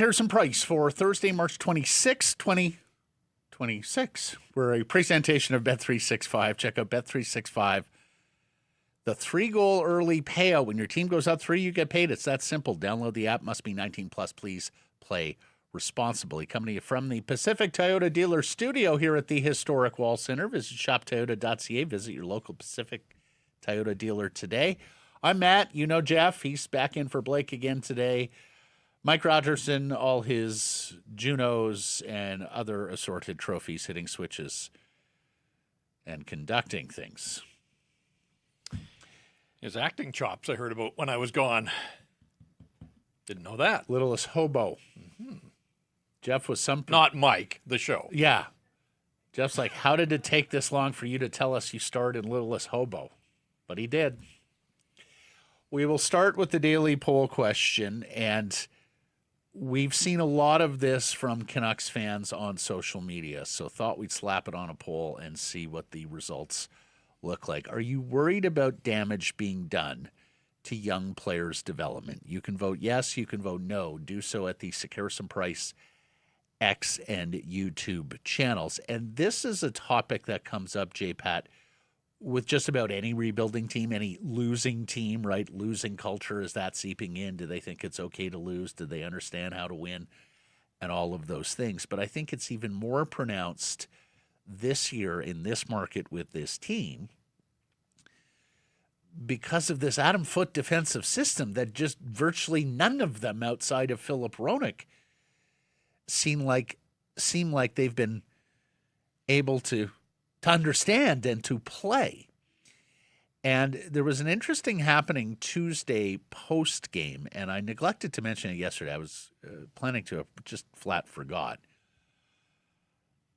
Harrison Price for Thursday, March 26, 2026. We're a presentation of Bet365. Check out Bet365. The 3-goal early payout. When your team goes up 3, you get paid. It's that simple. Download the app. Must be 19 plus. Please play responsibly. Coming to you from the Pacific Toyota Dealer Studio here at the historic Wall Center. Visit shoptoyota.ca. Visit your local Pacific Toyota dealer today. I'm Matt. You know Jeff. He's back in for Blake again today. Mike Rogerson, all his Junos and other assorted trophies, hitting switches and conducting things. His acting chops I heard about when I was gone. Didn't know that. Littlest Hobo. Mm-hmm. Jeff was some... Not Mike, the show. Yeah. Jeff's like, how did it take this long for you to tell us you starred in Littlest Hobo? But he did. We will start with the daily poll question, and... we've seen a lot of this from Canucks fans on social media, so thought we'd slap it on a poll and see what the results look like. Are you worried about damage being done to young players' development? You can vote yes, you can vote no. Do so at the Harrison Price X and YouTube channels. And this is a topic that comes up, J-Pat, with just about any rebuilding team, any losing team, right? Losing culture, is that seeping in? Do they think it's okay to lose? Do they understand how to win? And all of those things. But I think it's even more pronounced this year in this market with this team because of this Adam Foote defensive system that just virtually none of them outside of Filip Chytil seem like they've been able to understand and to play. And there was an interesting happening Tuesday post-game, and I neglected to mention it yesterday. I was planning to, just flat forgot.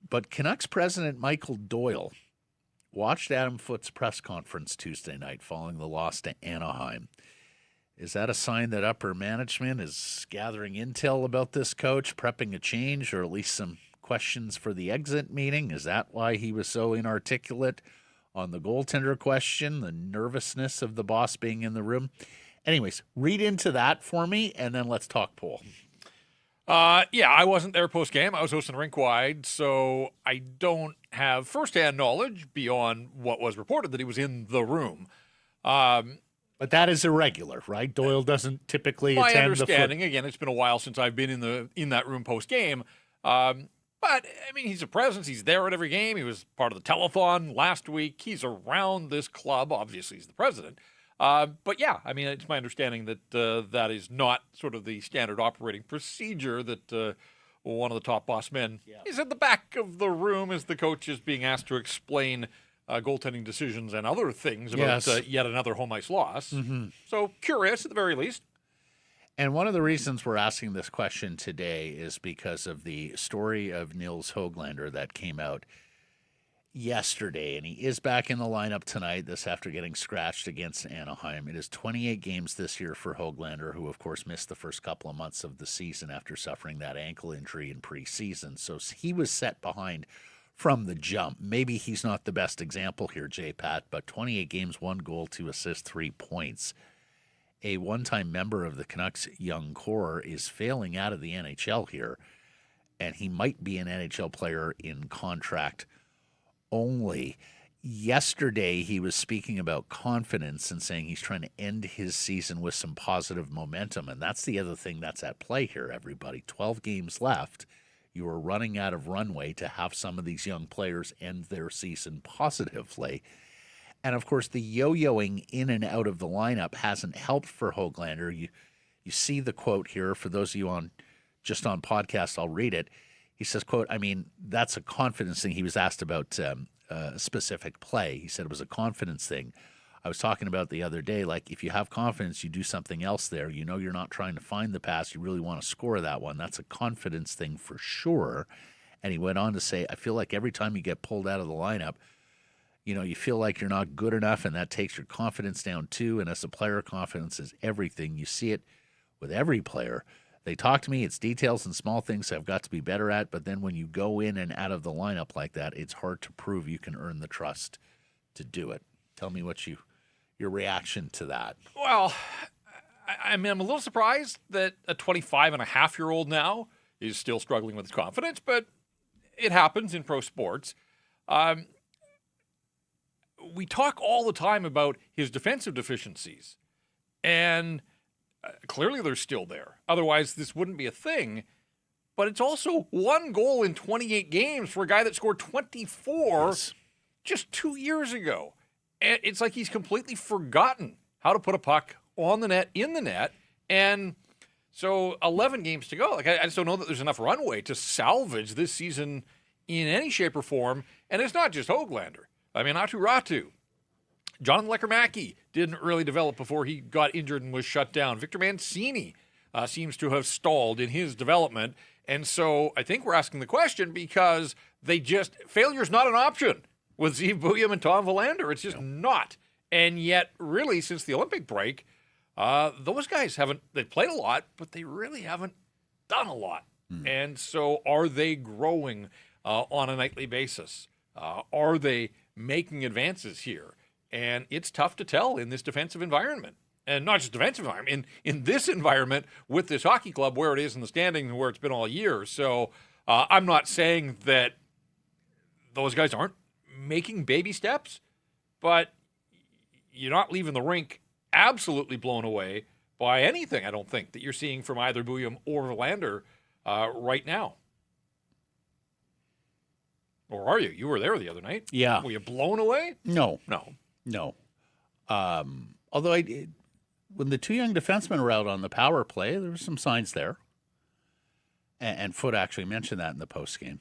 But Canucks president Michael Doyle watched Adam Foote's press conference Tuesday night following the loss to Anaheim. Is that a sign that upper management is gathering intel about this coach, prepping a change, or at least some questions for the exit meeting? Is that why he was so inarticulate on the goaltender question, the nervousness of the boss being in the room? Anyways, read into that for me, and then let's talk poll. Yeah, I wasn't there post-game. I was hosting Rink Wide, so I don't have firsthand knowledge beyond what was reported that he was in the room. But that is irregular, right? Doyle doesn't typically attend the... My understanding, again, it's been a while since I've been in that room post-game. But, I mean, he's a presence. He's there at every game. He was part of the telethon last week. He's around this club. Obviously, he's the president. But, yeah, I mean, it's my understanding that that is not sort of the standard operating procedure, that one of the top boss men is at the back of the room as the coach is being asked to explain goaltending decisions and other things about yet another home ice loss. Mm-hmm. So, curious at the very least. And one of the reasons we're asking this question today is because of the story of Nils Höglander that came out yesterday. And he is back in the lineup tonight, this after getting scratched against Anaheim. It is 28 games this year for Hoglander, who, of course, missed the first couple of months of the season after suffering that ankle injury in preseason. So he was set behind from the jump. Maybe he's not the best example here, J-Pat, but 28 games, 1 goal, 2 assists, 3 points. A one-time member of the Canucks young core is failing out of the NHL here, and he might be an NHL player in contract only. Yesterday, he was speaking about confidence and saying he's trying to end his season with some positive momentum, and that's the other thing that's at play here, everybody. 12 games left. You are running out of runway to have some of these young players end their season positively. And, of course, the yo-yoing in and out of the lineup hasn't helped for Hoglander. You see the quote here. For those of you just on podcast, I'll read it. He says, quote, I mean, that's a confidence thing. He was asked about specific play. He said it was a confidence thing. I was talking about the other day, like if you have confidence, you do something else there. You know you're not trying to find the pass. You really want to score that one. That's a confidence thing for sure. And he went on to say, I feel like every time you get pulled out of the lineup, you feel like you're not good enough, and that takes your confidence down too. And as a player, confidence is everything. You see it with every player. They talk to me. It's details and small things I've got to be better at. But then when you go in and out of the lineup like that, it's hard to prove you can earn the trust to do it. Tell me what your reaction to that. Well, I mean, I'm a little surprised that a 25-and-a-half-year-old now is still struggling with his confidence, but it happens in pro sports. We talk all the time about his defensive deficiencies, and clearly they're still there. Otherwise, this wouldn't be a thing. But it's also 1 goal in 28 games for a guy that scored 24 just 2 years ago. And it's like he's completely forgotten how to put a puck on the net, in the net. And so 11 games to go. Like, I just don't know that there's enough runway to salvage this season in any shape or form. And it's not just Hoglander. I mean, Ratu. John Lekermacki didn't really develop before he got injured and was shut down. Victor Mancini seems to have stalled in his development. And so I think we're asking the question because failure's not an option with Zeev Buium and Tom Hoglander. It's just not. And yet, really, since the Olympic break, those guys they've played a lot, but they really haven't done a lot. And so are they growing on a nightly basis? Are they making advances here? And it's tough to tell in this defensive environment. And not just defensive environment, in this environment with this hockey club where it is in the standings and where it's been all year. So I'm not saying that those guys aren't making baby steps, but you're not leaving the rink absolutely blown away by anything, I don't think, that you're seeing from either Buium or Hoglander right now. Or are you? You were there the other night. Yeah. Were you blown away? No. No. Although when the 2 young defensemen were out on the power play, there were some signs there. And Foote actually mentioned that in the postgame.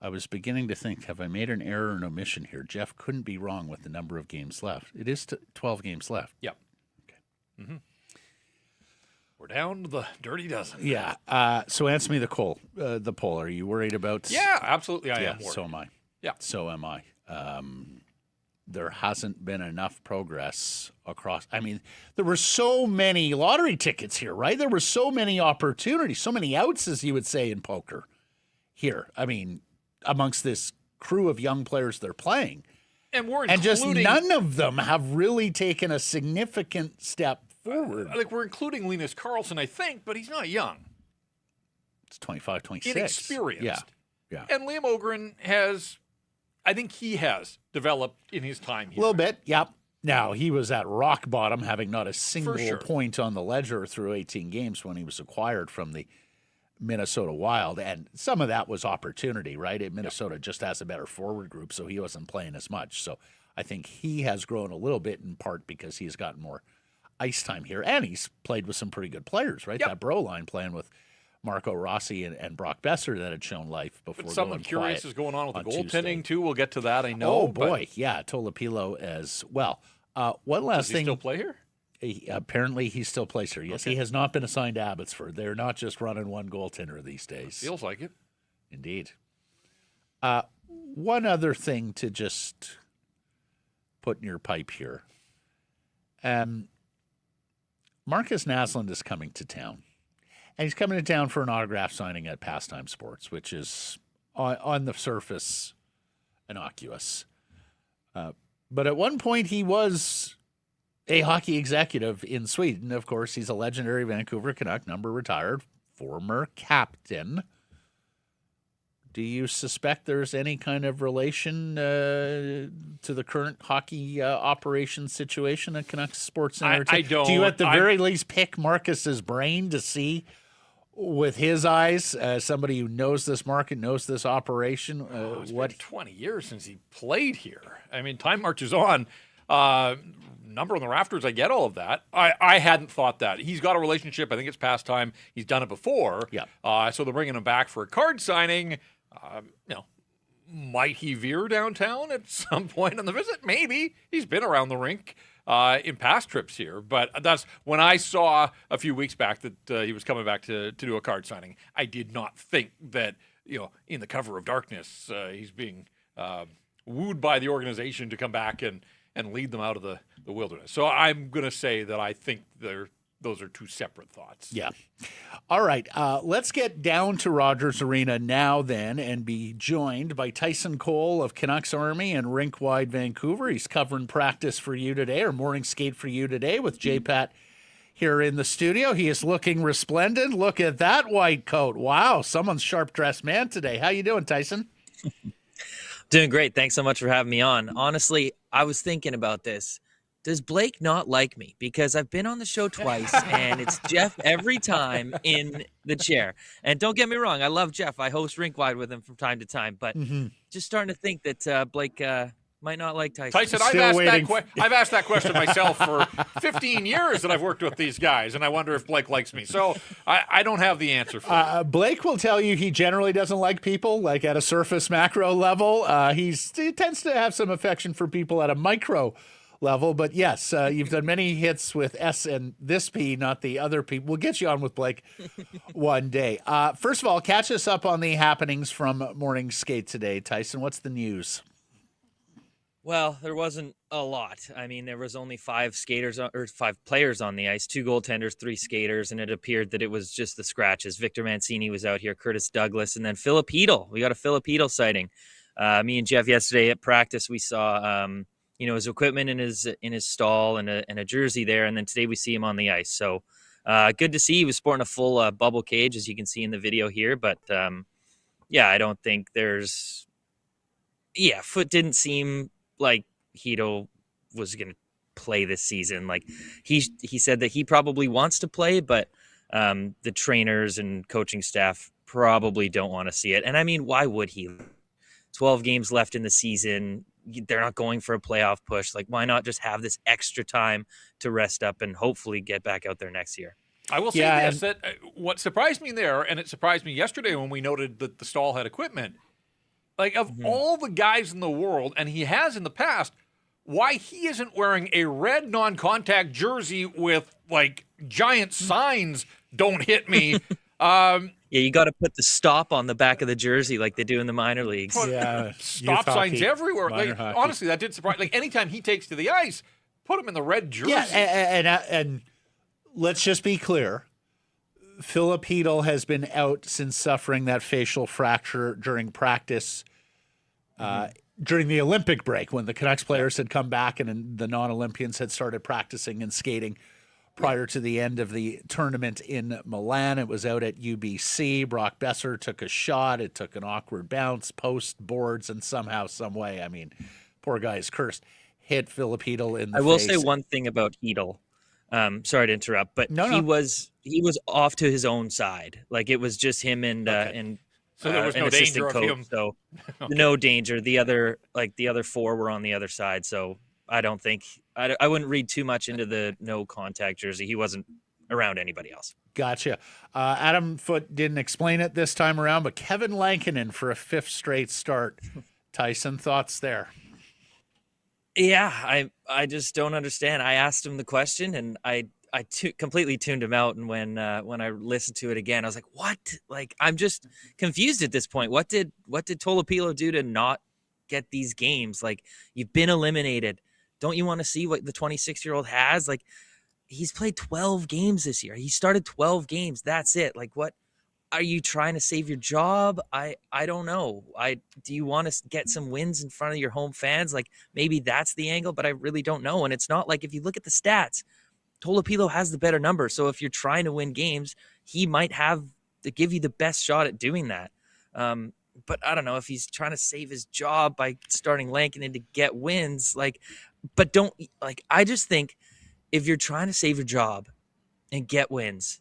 I was beginning to think, have I made an error or an omission here? Jeff couldn't be wrong with the number of games left. It is 12 games left. Yep. Okay. Mm-hmm. We're down to the dirty dozen. Yeah. So answer me the poll. Are you worried about? Yeah, absolutely. I am worried. So am I. Yeah. So am I. There hasn't been enough progress across. I mean, there were so many lottery tickets here, right? There were so many opportunities, so many outs, as you would say in poker here. I mean, amongst this crew of young players they're playing. And just none of them have really taken a significant step forward. We're including Linus Karlsson, I think, but he's not young. It's 25, 26. Inexperienced. Yeah. And Liam Ogren I think he has developed in his time here. A little bit, yep. Now, he was at rock bottom, having not a single point on the ledger through 18 games when he was acquired from the Minnesota Wild. And some of that was opportunity, right? Minnesota just has a better forward group, so he wasn't playing as much. So I think he has grown a little bit in part because he's gotten more ice time here. And he's played with some pretty good players, right? Yep. That Bro line playing with Marco Rossi and Brock Besser that had shown life before. But something curious is going on with the goaltending too. We'll get to that. I know. Oh boy, yeah, Tolopilo as well. One last thing. Does he still play here? Apparently, he still plays here. Yes, okay. He has not been assigned to Abbotsford. They're not just running one goaltender these days. Feels like it. Indeed. One other thing to just put in your pipe here. Marcus Nasland is coming to town. And he's coming to town for an autograph signing at Pastime Sports, which is on the surface innocuous. But at one point, he was a hockey executive in Sweden. Of course, he's a legendary Vancouver Canuck, number retired, former captain. Do you suspect there's any kind of relation to the current hockey operations situation at Canucks Sports Center? I don't. Do you at the very least pick Marcus's brain to see with his eyes, somebody who knows this market, knows this operation? It's been 20 years since he played here. I mean, time marches on. Number on the rafters, I get all of that. I hadn't thought that. He's got a relationship. I think it's past time. He's done it before. Yeah. So they're bringing him back for a card signing. Might he veer downtown at some point on the visit? Maybe. He's been around the rink in past trips here. But that's when I saw a few weeks back that he was coming back to do a card signing. I did not think that in the cover of darkness. He's being wooed by the organization to come back and lead them out of the wilderness. So I'm going to say that I think those are two separate thoughts. Yeah. All right. Let's get down to Rogers Arena now then and be joined by Tyson Cole of Canucks Army and Rink Wide Vancouver. He's covering practice for you today, or morning skate for you today, with J-Pat here in the studio. He is looking resplendent. Look at that white coat. Wow. Someone's sharp-dressed man today. How you doing, Tyson? Doing great. Thanks so much for having me on. Honestly, I was thinking about this. Does Blake not like me? Because I've been on the show twice, and it's Jeff every time in the chair. And don't get me wrong, I love Jeff. I host Rink Wide with him from time to time. But just starting to think that Blake might not like Tyson. Tyson, I've asked that question myself for 15 years that I've worked with these guys, and I wonder if Blake likes me. So I don't have the answer for you. Blake will tell you he generally doesn't like people, like at a surface macro level. He tends to have some affection for people at a micro level. But yes, you've done many hits with S and this P, not the other P. We'll get you on with Blake one day. First of all, catch us up on the happenings from morning skate today. Tyson, what's the news? Well, there wasn't a lot. I mean, there was only 5 players on the ice, 2 goaltenders, 3 skaters, and it appeared that it was just the scratches. Victor Mancini was out here, Curtis Douglas, and then Filip Chytil. We got a Filip Chytil sighting. Me and Jeff yesterday at practice, we saw his equipment in his stall and a jersey there, and then today we see him on the ice. So good to see. He was sporting a full bubble cage, as you can see in the video here. But I don't think foot didn't seem like Chytil was going to play this season. Like he said that he probably wants to play, but the trainers and coaching staff probably don't want to see it. And I mean, why would he? 12 games left in the season. They're not going for a playoff push. Like, why not just have this extra time to rest up and hopefully get back out there next year? I will say this, that what surprised me there, and it surprised me yesterday when we noted that the stall had equipment, like of all the guys in the world, and he has in the past, why he isn't wearing a red non-contact jersey with like giant signs, "Don't hit me." Yeah, you got to put the stop on the back of the jersey like they do in the minor leagues. Yeah, stop signs everywhere. Like, honestly, that did surprise. Like anytime he takes to the ice, put him in the red jersey. Yeah, and let's just be clear. Filip Chytil has been out since suffering that facial fracture during practice during the Olympic break when the Canucks players had come back and the non-Olympians had started practicing and skating prior to the end of the tournament in Milan. It was out at UBC. Brock Besser took a shot. It took an awkward bounce, post, boards, and somehow, some way, I mean, poor guy is cursed, hit Filip Chytil in the face. I will say one thing about Chytil. Sorry to interrupt, but he was off to his own side. Like it was just him and so there was no danger of him. So no danger. The other 4 were on the other side. So I don't think I wouldn't read too much into the no contact jersey. He wasn't around anybody else. Gotcha. Adam Foote didn't explain it this time around, but Kevin Lankinen for a 5th straight start. Tyson, thoughts there? Yeah, I just don't understand. I asked him the question, and I completely tuned him out. And when I listened to it again, I was like, "What?" Like I'm just confused at this point. What did Tolopilo do to not get these games? Like you've been eliminated. Don't you want to see what the 26-year-old has? Like he's played 12 games this year. He started 12 games. That's it. Like what? Are you trying to save your job? I don't know. Do you want to get some wins in front of your home fans? Like maybe that's the angle, but I really don't know. And it's not like if you look at the stats, Tolopilo has the better number. So if you're trying to win games, he might have to give you the best shot at doing that. But I don't know if he's trying to save his job by starting Lankinen to get wins. I just think if you're trying to save your job and get wins,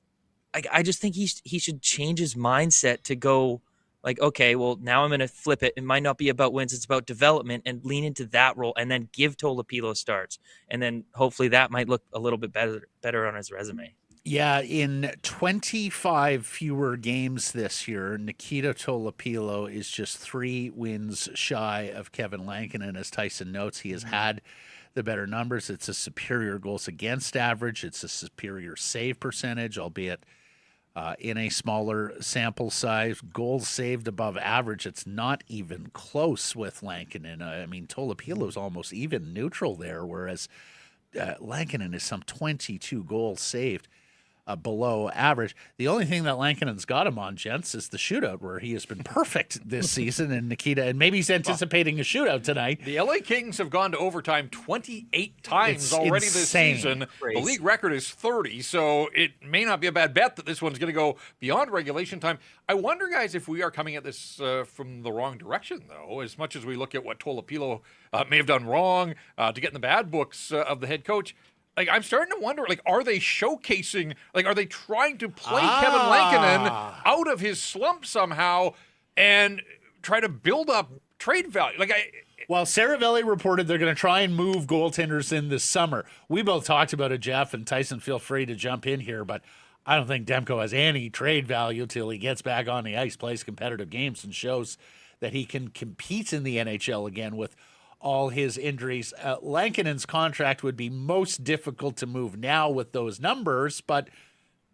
I just think he should change his mindset to go like, okay, well, now I'm going to flip it. It might not be about wins. It's about development and lean into that role and then give Tolopilo starts. And then hopefully that might look a little bit better on his resume. Yeah, in 25 fewer games this year, Nikita Tolopilo is just 3 wins shy of Kevin Lankinen. As Tyson notes, he has had the better numbers. It's a superior goals against average. It's a superior save percentage, albeit in a smaller sample size. Goals saved above average, it's not even close with Lankinen. I mean, Tolopilo's almost even neutral there, whereas Lankinen is some 22 goals saved below average. The only thing that Lankinen's got him on, gents, is the shootout, where he has been perfect this season. And Nikita, and maybe he's anticipating a shootout tonight. The LA Kings have gone to overtime 28 times already this season. Crazy. The league record is 30, so it may not be a bad bet that this one's going to go beyond regulation time. I wonder, guys, if we are coming at this from the wrong direction, though, as much as we look at what Tolopilo may have done wrong to get in the bad books of the head coach. Like, I'm starting to wonder, like, are they showcasing, like, are they trying to play Kevin Lankinen out of his slump somehow and try to build up trade value? Well, Saravelli reported they're going to try and move goaltenders in this summer. We both talked about it, Jeff, and Tyson, feel free to jump in here, but I don't think Demko has any trade value till he gets back on the ice, plays competitive games, and shows that he can compete in the NHL again with all his injuries. Lankinen's contract would be most difficult to move now with those numbers, but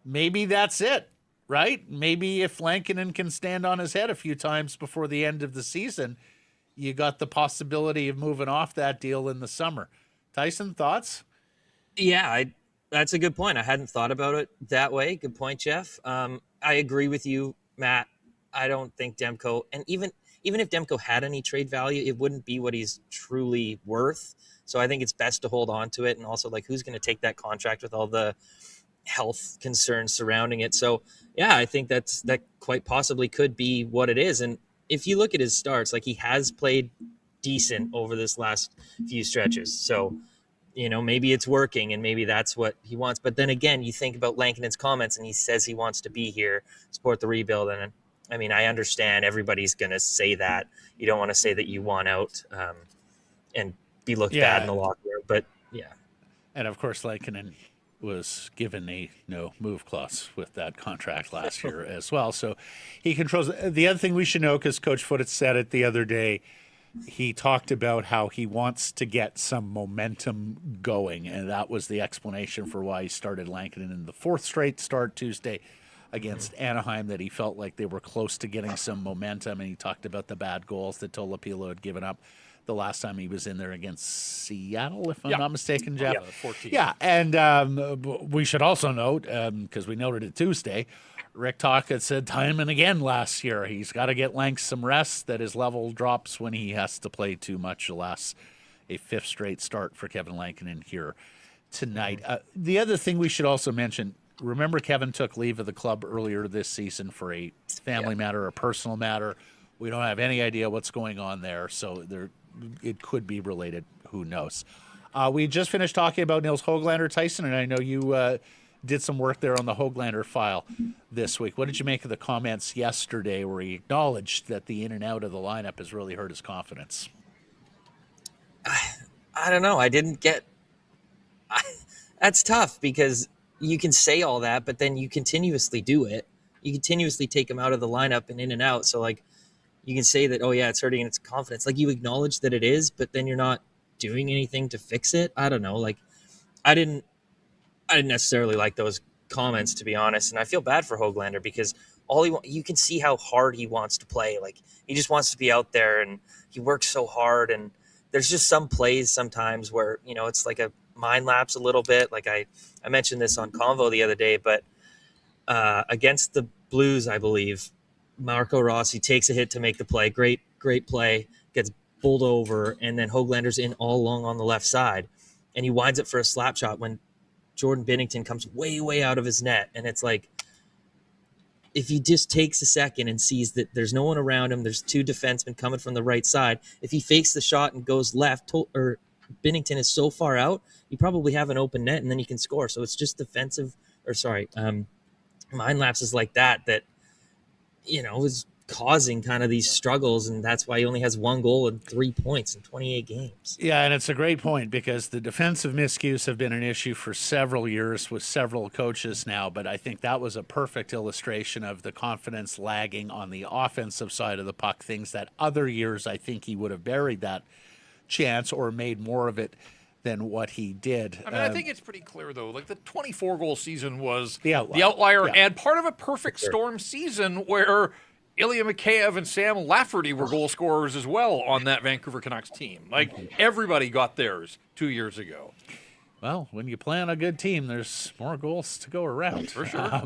maybe that's it, right? Maybe if Lankinen can stand on his head a few times before the end of the season, you got the possibility of moving off that deal in the summer. Tyson, thoughts? Yeah, that's a good point. I hadn't thought about it that way. Good point, Jeff. I agree with you, Matt. I don't think Demko, and even if Demko had any trade value, it wouldn't be what he's truly worth. So I think it's best to hold on to it. And also, like, who's going to take that contract with all the health concerns surrounding it? So, yeah, I think that quite possibly could be what it is. And if you look at his starts, like, he has played decent over this last few stretches. So, you know, maybe it's working and maybe that's what he wants. But then again, you think about Lankinen's comments and he says he wants to be here, support the rebuild. And I mean, I understand everybody's going to say that. You don't want to say that you want out and be looked bad in the locker room. But, yeah. And, of course, Lankinen was given a no move clause with that contract last year as well. So he controls. The other thing we should know, because Coach Foote had said it the other day, he talked about how he wants to get some momentum going. And that was the explanation for why he started Lankinen in the fourth straight start Tuesday against Anaheim, that he felt like they were close to getting some momentum. And he talked about the bad goals that Tolopilo had given up the last time he was in there against Seattle, if I'm not mistaken, Jeff. 14. Yeah, and we should also note, because we noted it Tuesday, Rick Talk had said time and again last year, he's got to get Lanks some rest, that his level drops when he has to play too much. Alas, a fifth straight start for Kevin Lankinen here tonight. The other thing we should also mention, remember Kevin took leave of the club earlier this season for a family matter, a personal matter. We don't have any idea what's going on there, so it could be related. Who knows? We just finished talking about Nils Höglander, Tyson, and I know you did some work there on the Hoglander file this week. What did you make of the comments yesterday where he acknowledged that the in and out of the lineup has really hurt his confidence? I don't know. That's tough because you can say all that, but then you continuously do it. You continuously take him out of the lineup and in and out. So, like, you can say that, oh, yeah, it's hurting its confidence. Like, you acknowledge that it is, but then you're not doing anything to fix it. I don't know. Like, I didn't necessarily like those comments, to be honest. And I feel bad for Hoglander because you can see how hard he wants to play. Like, he just wants to be out there and he works so hard. And there's just some plays sometimes where, you know, it's like a mind lapse a little bit. Like I mentioned this on Convo the other day, but against the Blues, I believe, Marco Rossi takes a hit to make the play. Great play, gets bowled over, and then Hoglander's in all along on the left side. And he winds it for a slap shot when Jordan Binnington comes way, way out of his net. And it's like, if he just takes a second and sees that there's no one around him, there's two defensemen coming from the right side. If he fakes the shot and goes left, or Binnington is so far out, you probably have an open net and then you can score. So it's just mind lapses like that, you know, is causing kind of these struggles, and that's why he only has one goal and 3 points in 28 games. Yeah, and it's a great point because the defensive miscues have been an issue for several years with several coaches now, but I think that was a perfect illustration of the confidence lagging on the offensive side of the puck, things that other years I think he would have buried that chance or made more of it than what he did. I mean, I think it's pretty clear, though. Like, the 24-goal season was the outlier yeah. and part of a perfect storm season where Ilya Mikheyev and Sam Lafferty were goal scorers as well on that Vancouver Canucks team. Like, everybody got theirs 2 years ago. Well, when you play on a good team, there's more goals to go around. For sure.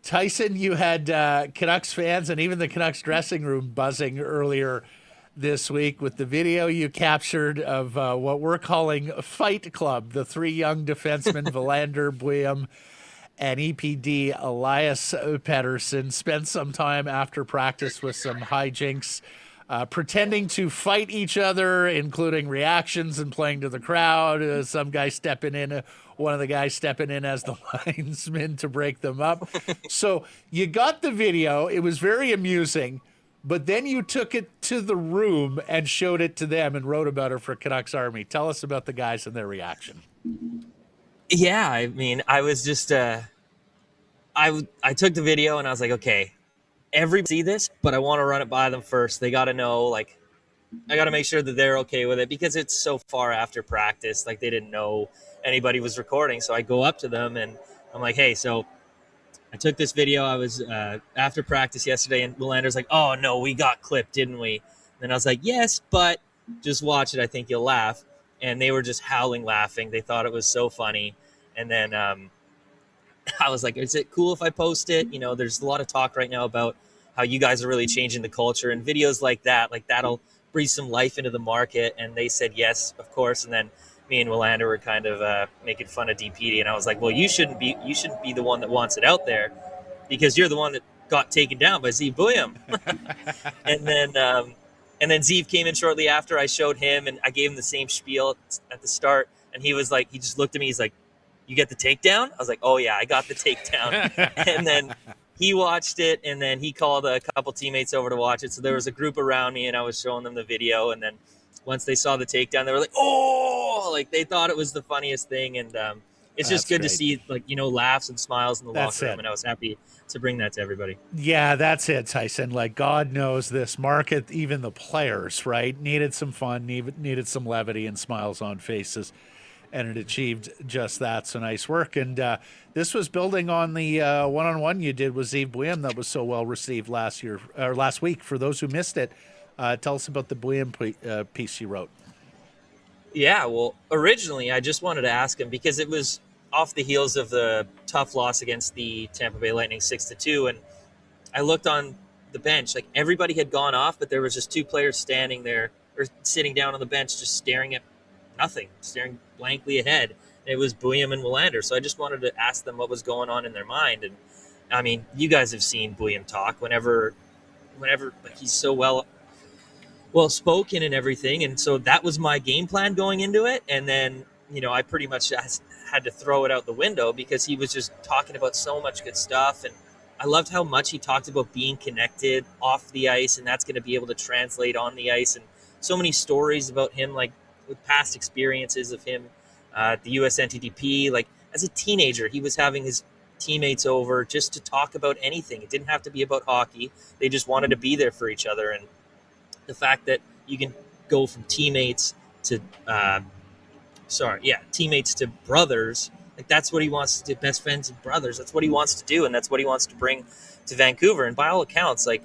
Tyson, you had Canucks fans and even the Canucks dressing room buzzing earlier this week with the video you captured of what we're calling Fight Club, the three young defensemen, Höglander, Buim, and EPD Elias Pettersson spent some time after practice with some hijinks, pretending to fight each other, including reactions and playing to the crowd. Some guy stepping in, one of the guys stepping in as the linesman to break them up. So you got the video. It was very amusing. But then you took it to the room and showed it to them and wrote about it for Canucks Army. Tell us about the guys and their reaction. Yeah, I mean, I was just, I took the video and I was like, okay, everybody see this, but I want to run it by them first. They got to know, like, I got to make sure that they're okay with it because it's so far after practice. Like, they didn't know anybody was recording. So I go up to them and I'm like, hey, so I took this video. I was after practice yesterday, and Höglander's like, oh, no, we got clipped, didn't we? And I was like, yes, but just watch it. I think you'll laugh. And they were just howling laughing. They thought it was so funny. And then I was like, is it cool if I post it? You know, there's a lot of talk right now about how you guys are really changing the culture, and videos like that'll breathe some life into the market. And they said, yes, of course. And then me and Höglander were kind of making fun of DPD, and I was like, well, you shouldn't be the one that wants it out there because you're the one that got taken down by Zeev Buim. and then Zeev came in shortly after. I showed him and I gave him the same spiel at the start, and he was like, he just looked at me, he's like, you get the takedown? I was like, oh yeah, I got the takedown. And then he watched it, and then he called a couple teammates over to watch it. So there was a group around me, and I was showing them the video, and then once they saw the takedown, they were like, oh, like they thought it was the funniest thing. And it's just good to see, like, you know, laughs and smiles in the locker room. And I was happy to bring that to everybody. Yeah, that's it, Tyson. Like, God knows this market, even the players, right, needed some fun, needed some levity and smiles on faces. And it achieved just that. So nice work. And this was building on the one-on-one you did with Zeev Buim that was so well received last week. For those who missed it, tell us about the Buim piece you wrote. Yeah, well, originally I just wanted to ask him because it was off the heels of the tough loss against the Tampa Bay Lightning 6-2, and I looked on the bench, like everybody had gone off, but there was just two players standing there or sitting down on the bench just staring at nothing, staring blankly ahead. And it was Buim and Höglander. So I just wanted to ask them what was going on in their mind. And I mean, you guys have seen Buim talk whenever like, he's so well spoken and everything. And so that was my game plan going into it. And then, you know, I pretty much had to throw it out the window because he was just talking about so much good stuff. And I loved how much he talked about being connected off the ice, and that's going to be able to translate on the ice. And so many stories about him, like with past experiences of him at the US NTDP. Like as a teenager, he was having his teammates over just to talk about anything. It didn't have to be about hockey. They just wanted to be there for each other. And the fact that you can go from teammates to teammates to brothers, like that's what he wants to do, best friends and brothers. That's what he wants to do, and that's what he wants to bring to Vancouver. And by all accounts, like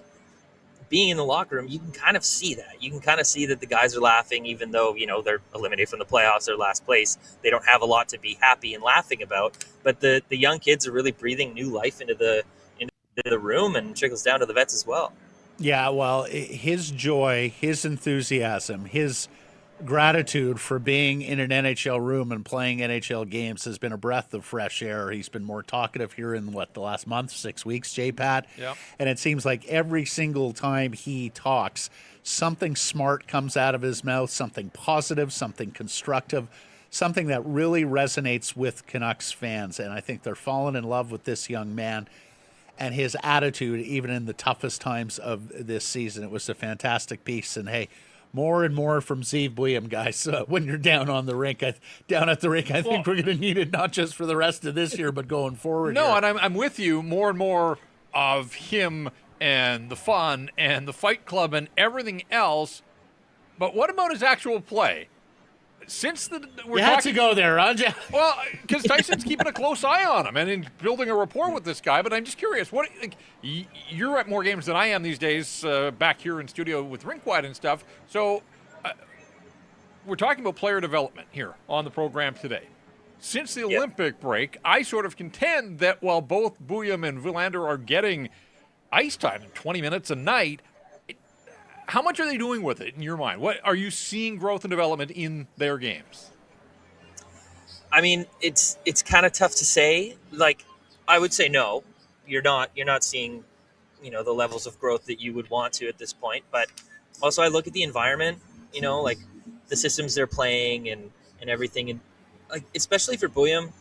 being in the locker room, you can kind of see that. You can kind of see that the guys are laughing, even though, you know, they're eliminated from the playoffs, they're last place. They don't have a lot to be happy and laughing about. But the young kids are really breathing new life into the room, and trickles down to the vets as well. Yeah, well, his joy, his enthusiasm, his gratitude for being in an NHL room and playing NHL games has been a breath of fresh air. He's been more talkative here in the last month, 6 weeks, J-Pat. Yep. And it seems like every single time he talks, something smart comes out of his mouth, something positive, something constructive, something that really resonates with Canucks fans. And I think they're falling in love with this young man and his attitude, even in the toughest times of this season. It was a fantastic piece. And hey, more and more from Zeev Buim, guys. When you're down at the rink, I think we're going to need it not just for the rest of this year, but going forward. No, here. and I'm with you. More and more of him and the fun and the fight club and everything else. But what about his actual play? since You had to go there, huh, Jeff? Well, because Tyson's keeping a close eye on him and in building a rapport with this guy. But I'm just curious, you're at more games than I am these days, back here in studio with Rinkwide and stuff. So we're talking about player development here on the program today. Since the Olympic break, I sort of contend that while both Bouillon and Höglander are getting ice time, 20 minutes a night, how much are they doing with it in your mind? What are you seeing growth and development in their games? I mean, it's kind of tough to say. Like, I would say no. You're not seeing, the levels of growth that you would want to at this point. But also, I look at the environment, like the systems they're playing and everything, and like especially for Bouillon,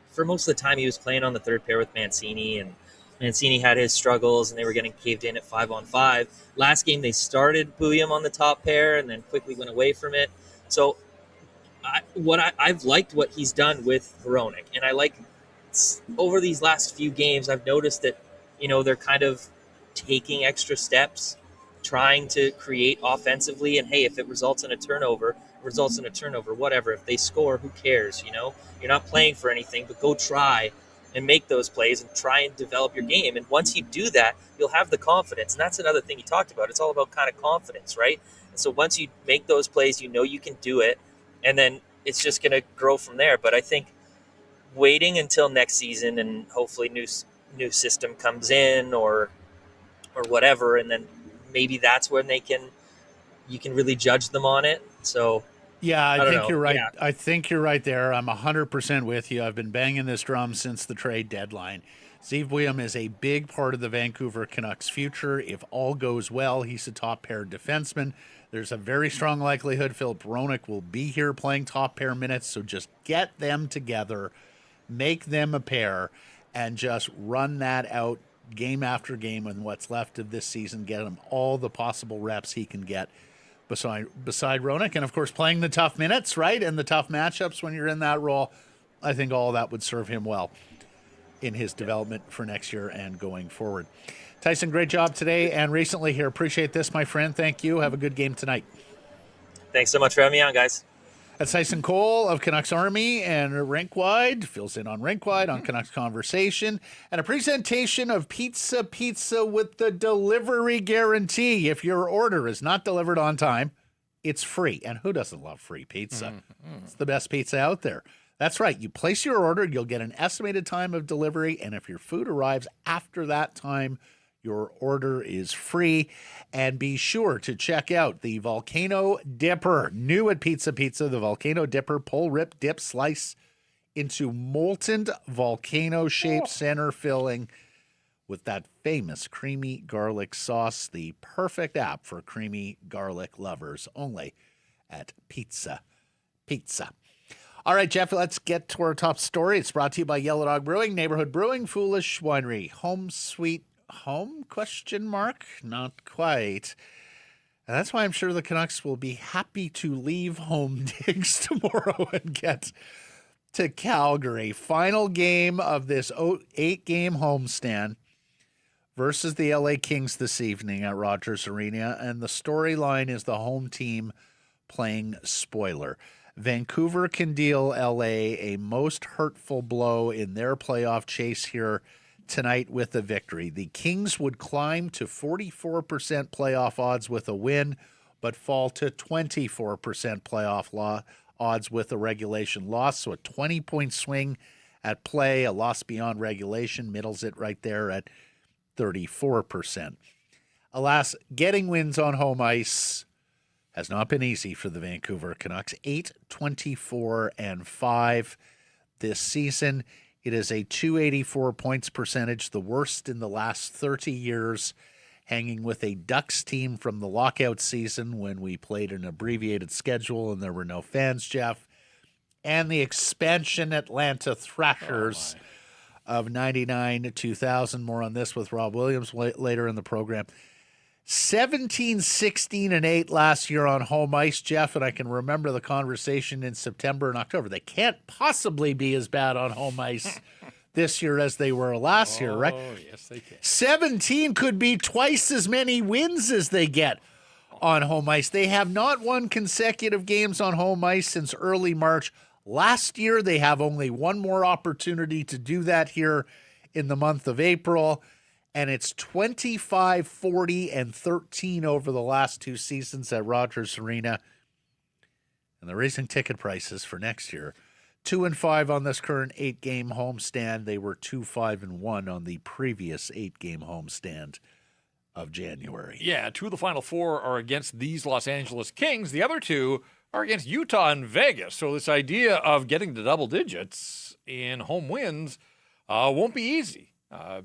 for most of the time he was playing on the third pair with Mancini, and Mancini had his struggles, and they were getting caved in at 5-on-5. Last game, they started Bouillon on the top pair and then quickly went away from it. So I've liked what he's done with Hronek. And I like over these last few games, I've noticed that, they're kind of taking extra steps, trying to create offensively. And, hey, if it results in a turnover, whatever. If they score, who cares, You're not playing for anything, but go try and make those plays and try and develop your game. And once you do that, you'll have the confidence. And that's another thing you talked about. It's all about kind of confidence, right? And so once you make those plays, you can do it. And then it's just going to grow from there. But I think waiting until next season and hopefully new system comes in or whatever, and then maybe that's when you can really judge them on it. So yeah, I think you're right. Yeah. I think you're right there. I'm 100% with you. I've been banging this drum since the trade deadline. Steve Bouillon is a big part of the Vancouver Canucks' future. If all goes well, he's a top-pair defenseman. There's a very strong likelihood Filip Chytil will be here playing top-pair minutes, so just get them together, make them a pair, and just run that out game after game in what's left of this season, get him all the possible reps he can get beside Chytil, and of course playing the tough minutes, right, and the tough matchups when you're in that role. I think all that would serve him well in his development for next year and going forward. Tyson, great job today and recently here. Appreciate this, my friend. Thank you. Have a good game tonight. Thanks so much for having me on, guys. That's Tyson Cole of Canucks Army and Rinkwide, fills in on Rinkwide on Canucks Conversation, and a presentation of Pizza with the delivery guarantee. If your order is not delivered on time, it's free. And who doesn't love free pizza? It's the best pizza out there. That's right. You place your order, you'll get an estimated time of delivery, and if your food arrives after that time, your order is free. And be sure to check out the Volcano Dipper. New at Pizza, the Volcano Dipper pull, rip, dip, slice into molten volcano shaped center filling with that famous creamy garlic sauce. The perfect app for creamy garlic lovers, only at Pizza. All right, Jeff, let's get to our top story. It's brought to you by Yellow Dog Brewing, Neighborhood Brewing, Foolish Winery, Home Sweet Home? ? Not quite. And that's why I'm sure the Canucks will be happy to leave home digs tomorrow and get to Calgary. Final game of this 8-game homestand versus the LA Kings this evening at Rogers Arena. And the storyline is the home team playing spoiler. Vancouver can deal LA a most hurtful blow in their playoff chase here tonight with a victory. The Kings would climb to 44% playoff odds with a win, but fall to 24% playoff odds with a regulation loss. So a 20-point swing at play, a loss beyond regulation, middles it right there at 34%. Alas, getting wins on home ice has not been easy for the Vancouver Canucks. 8-24-5 this season. It is a .284 points percentage, the worst in the last 30 years, hanging with a Ducks team from the lockout season when we played an abbreviated schedule and there were no fans, Jeff, and the expansion Atlanta Thrashers of 99-2000. More on this with Rob Williams later in the program. 17-16-8 last year on home ice, Jeff, and I can remember the conversation in September and October. They can't possibly be as bad on home ice this year as they were last year, right? Oh, yes, they can. 17 could be twice as many wins as they get on home ice. They have not won consecutive games on home ice since early March. Last year, they have only one more opportunity to do that here in the month of April, and it's 25, 40, and 13 over the last two seasons at Rogers Arena. And they're raising ticket prices for next year. 2-5 on this current 8-game homestand. They were 2-5-1 on the previous 8-game homestand of January. Yeah, 2 of the final 4 are against these Los Angeles Kings. The other 2 are against Utah and Vegas. So this idea of getting to double digits in home wins won't be easy.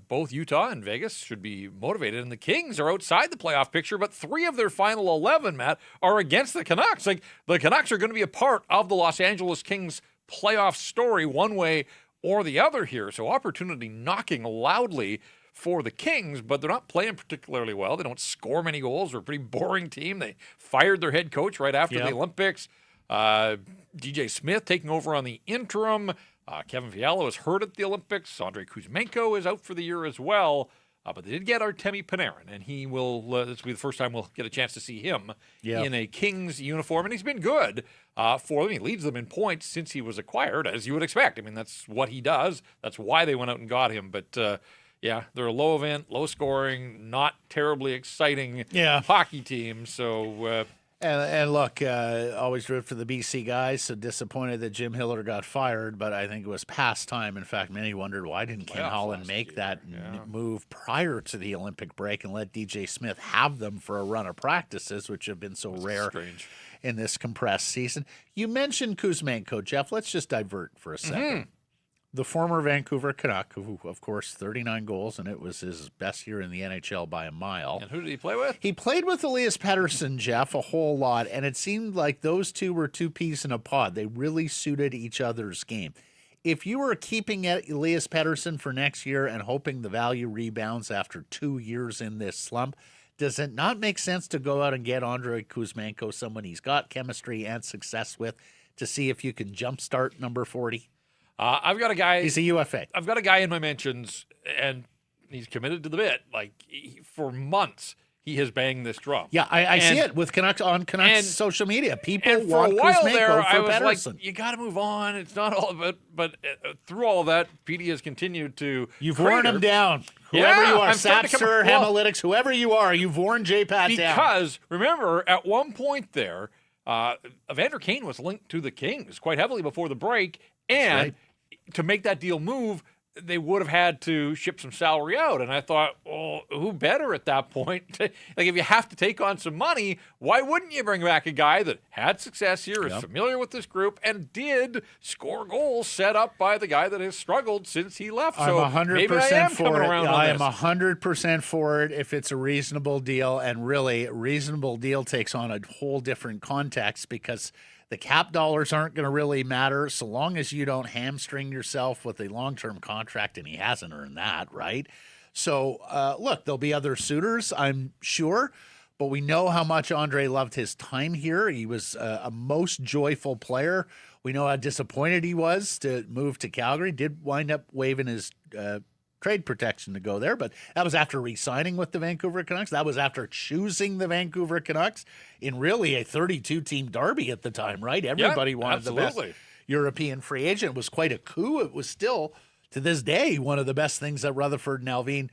Both Utah and Vegas should be motivated, and the Kings are outside the playoff picture, but 3 of their final 11, Matt, are against the Canucks. Like, the Canucks are going to be a part of the Los Angeles Kings playoff story one way or the other here. So opportunity knocking loudly for the Kings, but they're not playing particularly well. They don't score many goals. They're a pretty boring team. They fired their head coach right after the Olympics. DJ Smith taking over on the interim. Kevin Fiala is hurt at the Olympics. Andrei Kuzmenko is out for the year as well. But they did get Artemi Panarin, and he will, this will be the first time we'll get a chance to see him in a Kings uniform, and he's been good for them. He leads them in points since he was acquired, as you would expect. I mean, that's what he does. That's why they went out and got him. But, yeah, they're a low event, low scoring, not terribly exciting hockey team. So, and look, always root for the BC guys. So disappointed that Jim Hiller got fired, but I think it was past time. In fact, many wondered why didn't Ken Holland make that move prior to the Olympic break and let DJ Smith have them for a run of practices, which have been so rare in this compressed season. You mentioned Kuzmenko, Jeff. Let's just divert for a second. The former Vancouver Canuck, who, of course, 39 goals, and it was his best year in the NHL by a mile. And who did he play with? He played with Elias Pettersson, Jeff, a whole lot, and it seemed like those two were two peas in a pod. They really suited each other's game. If you were keeping Elias Pettersson for next year and hoping the value rebounds after 2 years in this slump, does it not make sense to go out and get Andrei Kuzmenko, someone he's got chemistry and success with, to see if you can jumpstart number 40? I've got a guy. He's a UFA. I've got a guy in my mentions, and he's committed to the bit. Like, for months, he has banged this drum. Yeah, I see it with Canucks on Canucks social media. People want for a while Kuzmenko there, for I was Pettersson. like, you got to move on. It's not all about. But through all of that, PD has continued to. You've worn him down. Whoever you are, Sapster, Analytics, whoever you are, you've worn J-Pat down. Because remember, at one point there, Evander Kane was linked to the Kings quite heavily before the break, and to make that deal move, they would have had to ship some salary out. And I thought, well, who better at that point? Like, if you have to take on some money, why wouldn't you bring back a guy that had success here, is familiar with this group, and did score goals set up by the guy that has struggled since he left? So I'm 100% maybe I am for coming it. around on I am this. 100% for it if it's a reasonable deal. And really, a reasonable deal takes on a whole different context because the cap dollars aren't going to really matter so long as you don't hamstring yourself with a long-term contract, and he hasn't earned that, right? So, look, there'll be other suitors, I'm sure, but we know how much Andre loved his time here. He was a most joyful player. We know how disappointed he was to move to Calgary. Did wind up waiving his trade protection to go there, but that was after re-signing with the Vancouver Canucks. That was after choosing the Vancouver Canucks in really a 32-team derby at the time, right? Everybody wanted the best European free agent. It was quite a coup. It was still, to this day, one of the best things that Rutherford and Alvin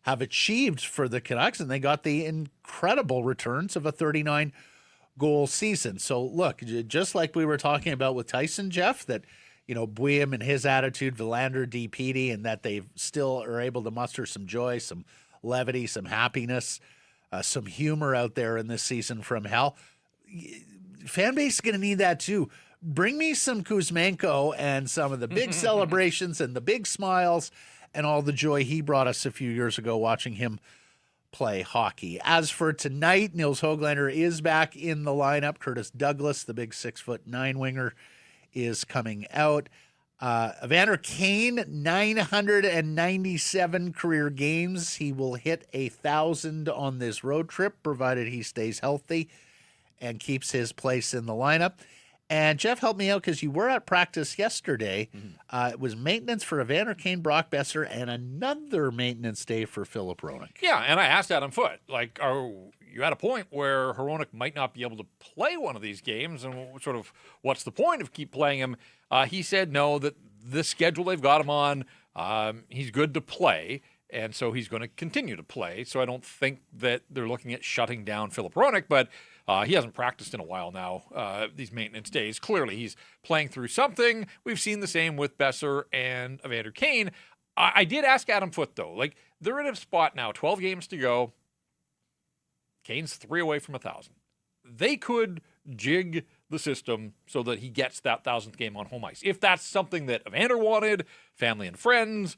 have achieved for the Canucks, and they got the incredible returns of a 39-goal season. So, look, just like we were talking about with Tyson, Jeff, that Buiam and his attitude, Höglander, DPD, and that they still are able to muster some joy, some levity, some happiness, some humor out there in this season from hell. Fan base is going to need that too. Bring me some Kuzmenko and some of the big celebrations and the big smiles and all the joy he brought us a few years ago watching him play hockey. As for tonight, Nils Höglander is back in the lineup. Curtis Douglas, the big 6'9" winger, is coming out. Evander Kane, 997 career games. He will hit 1,000 on this road trip, provided he stays healthy and keeps his place in the lineup. And Jeff, helped me out because you were at practice yesterday. It was maintenance for Evander Kane, Brock Besser, and another maintenance day for Filip Hronek. Yeah, and I asked Adam Foote, like, are you at a point where Hronek might not be able to play one of these games, and sort of what's the point of keep playing him? He said no, that the schedule they've got him on, he's good to play, and so he's going to continue to play. So I don't think that they're looking at shutting down Filip Hronek, but he hasn't practiced in a while now, these maintenance days. Clearly, he's playing through something. We've seen the same with Besser and Evander Kane. I did ask Adam Foote, though. Like, they're in a spot now, 12 games to go. Kane's 3 away from 1,000. They could jig the system so that he gets that 1,000th game on home ice. If that's something that Evander wanted, family and friends,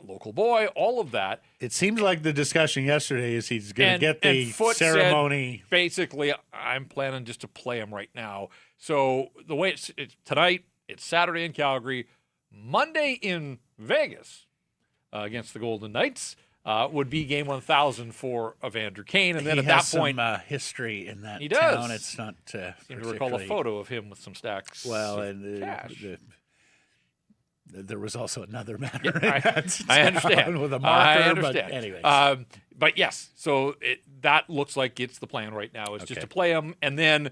local boy, all of that. It seems like the discussion yesterday is he's going to get the Foote ceremony. Said, basically, I'm planning just to play him right now. So the way it's tonight, it's Saturday in Calgary, Monday in Vegas against the Golden Knights would be game 1,000 for Evander Kane. And then at that point, history in that he town. does. It's not I seem to recall a photo of him with some stacks. Well, of and cash. There was also another matter. Yeah, I understand. With a marker, I understand. But anyways. But yes, so that looks like it's the plan right now, is just to play him. And then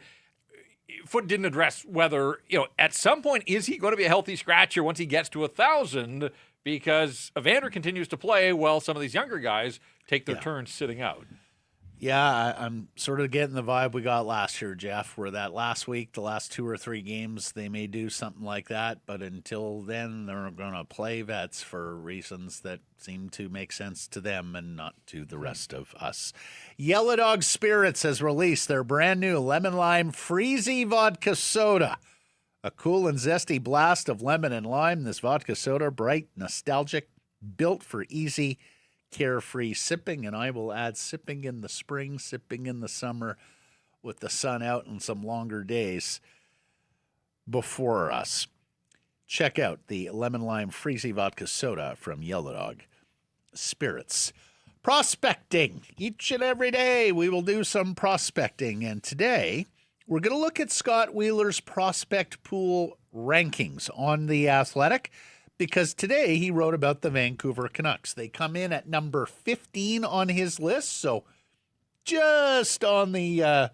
Foote didn't address whether, at some point, is he going to be a healthy scratcher once he gets to 1,000? Because Evander continues to play while some of these younger guys take their turns sitting out. Yeah, I'm sort of getting the vibe we got last year, Jeff, where that last week, the last 2 or 3 games, they may do something like that. But until then, they're going to play vets for reasons that seem to make sense to them and not to the rest of us. Yellow Dog Spirits has released their brand new Lemon Lime Freezy Vodka Soda. A cool and zesty blast of lemon and lime. This vodka soda, bright, nostalgic, built for easy, carefree sipping, and I will add sipping in the spring, sipping in the summer with the sun out and some longer days before us. Check out the Lemon Lime Freezy Vodka Soda from Yellow Dog Spirits. Prospecting. Each and every day we will do some prospecting, and today we're going to look at Scott Wheeler's prospect pool rankings on The Athletic, because today he wrote about the Vancouver Canucks. They come in at number 15 on his list, so just on the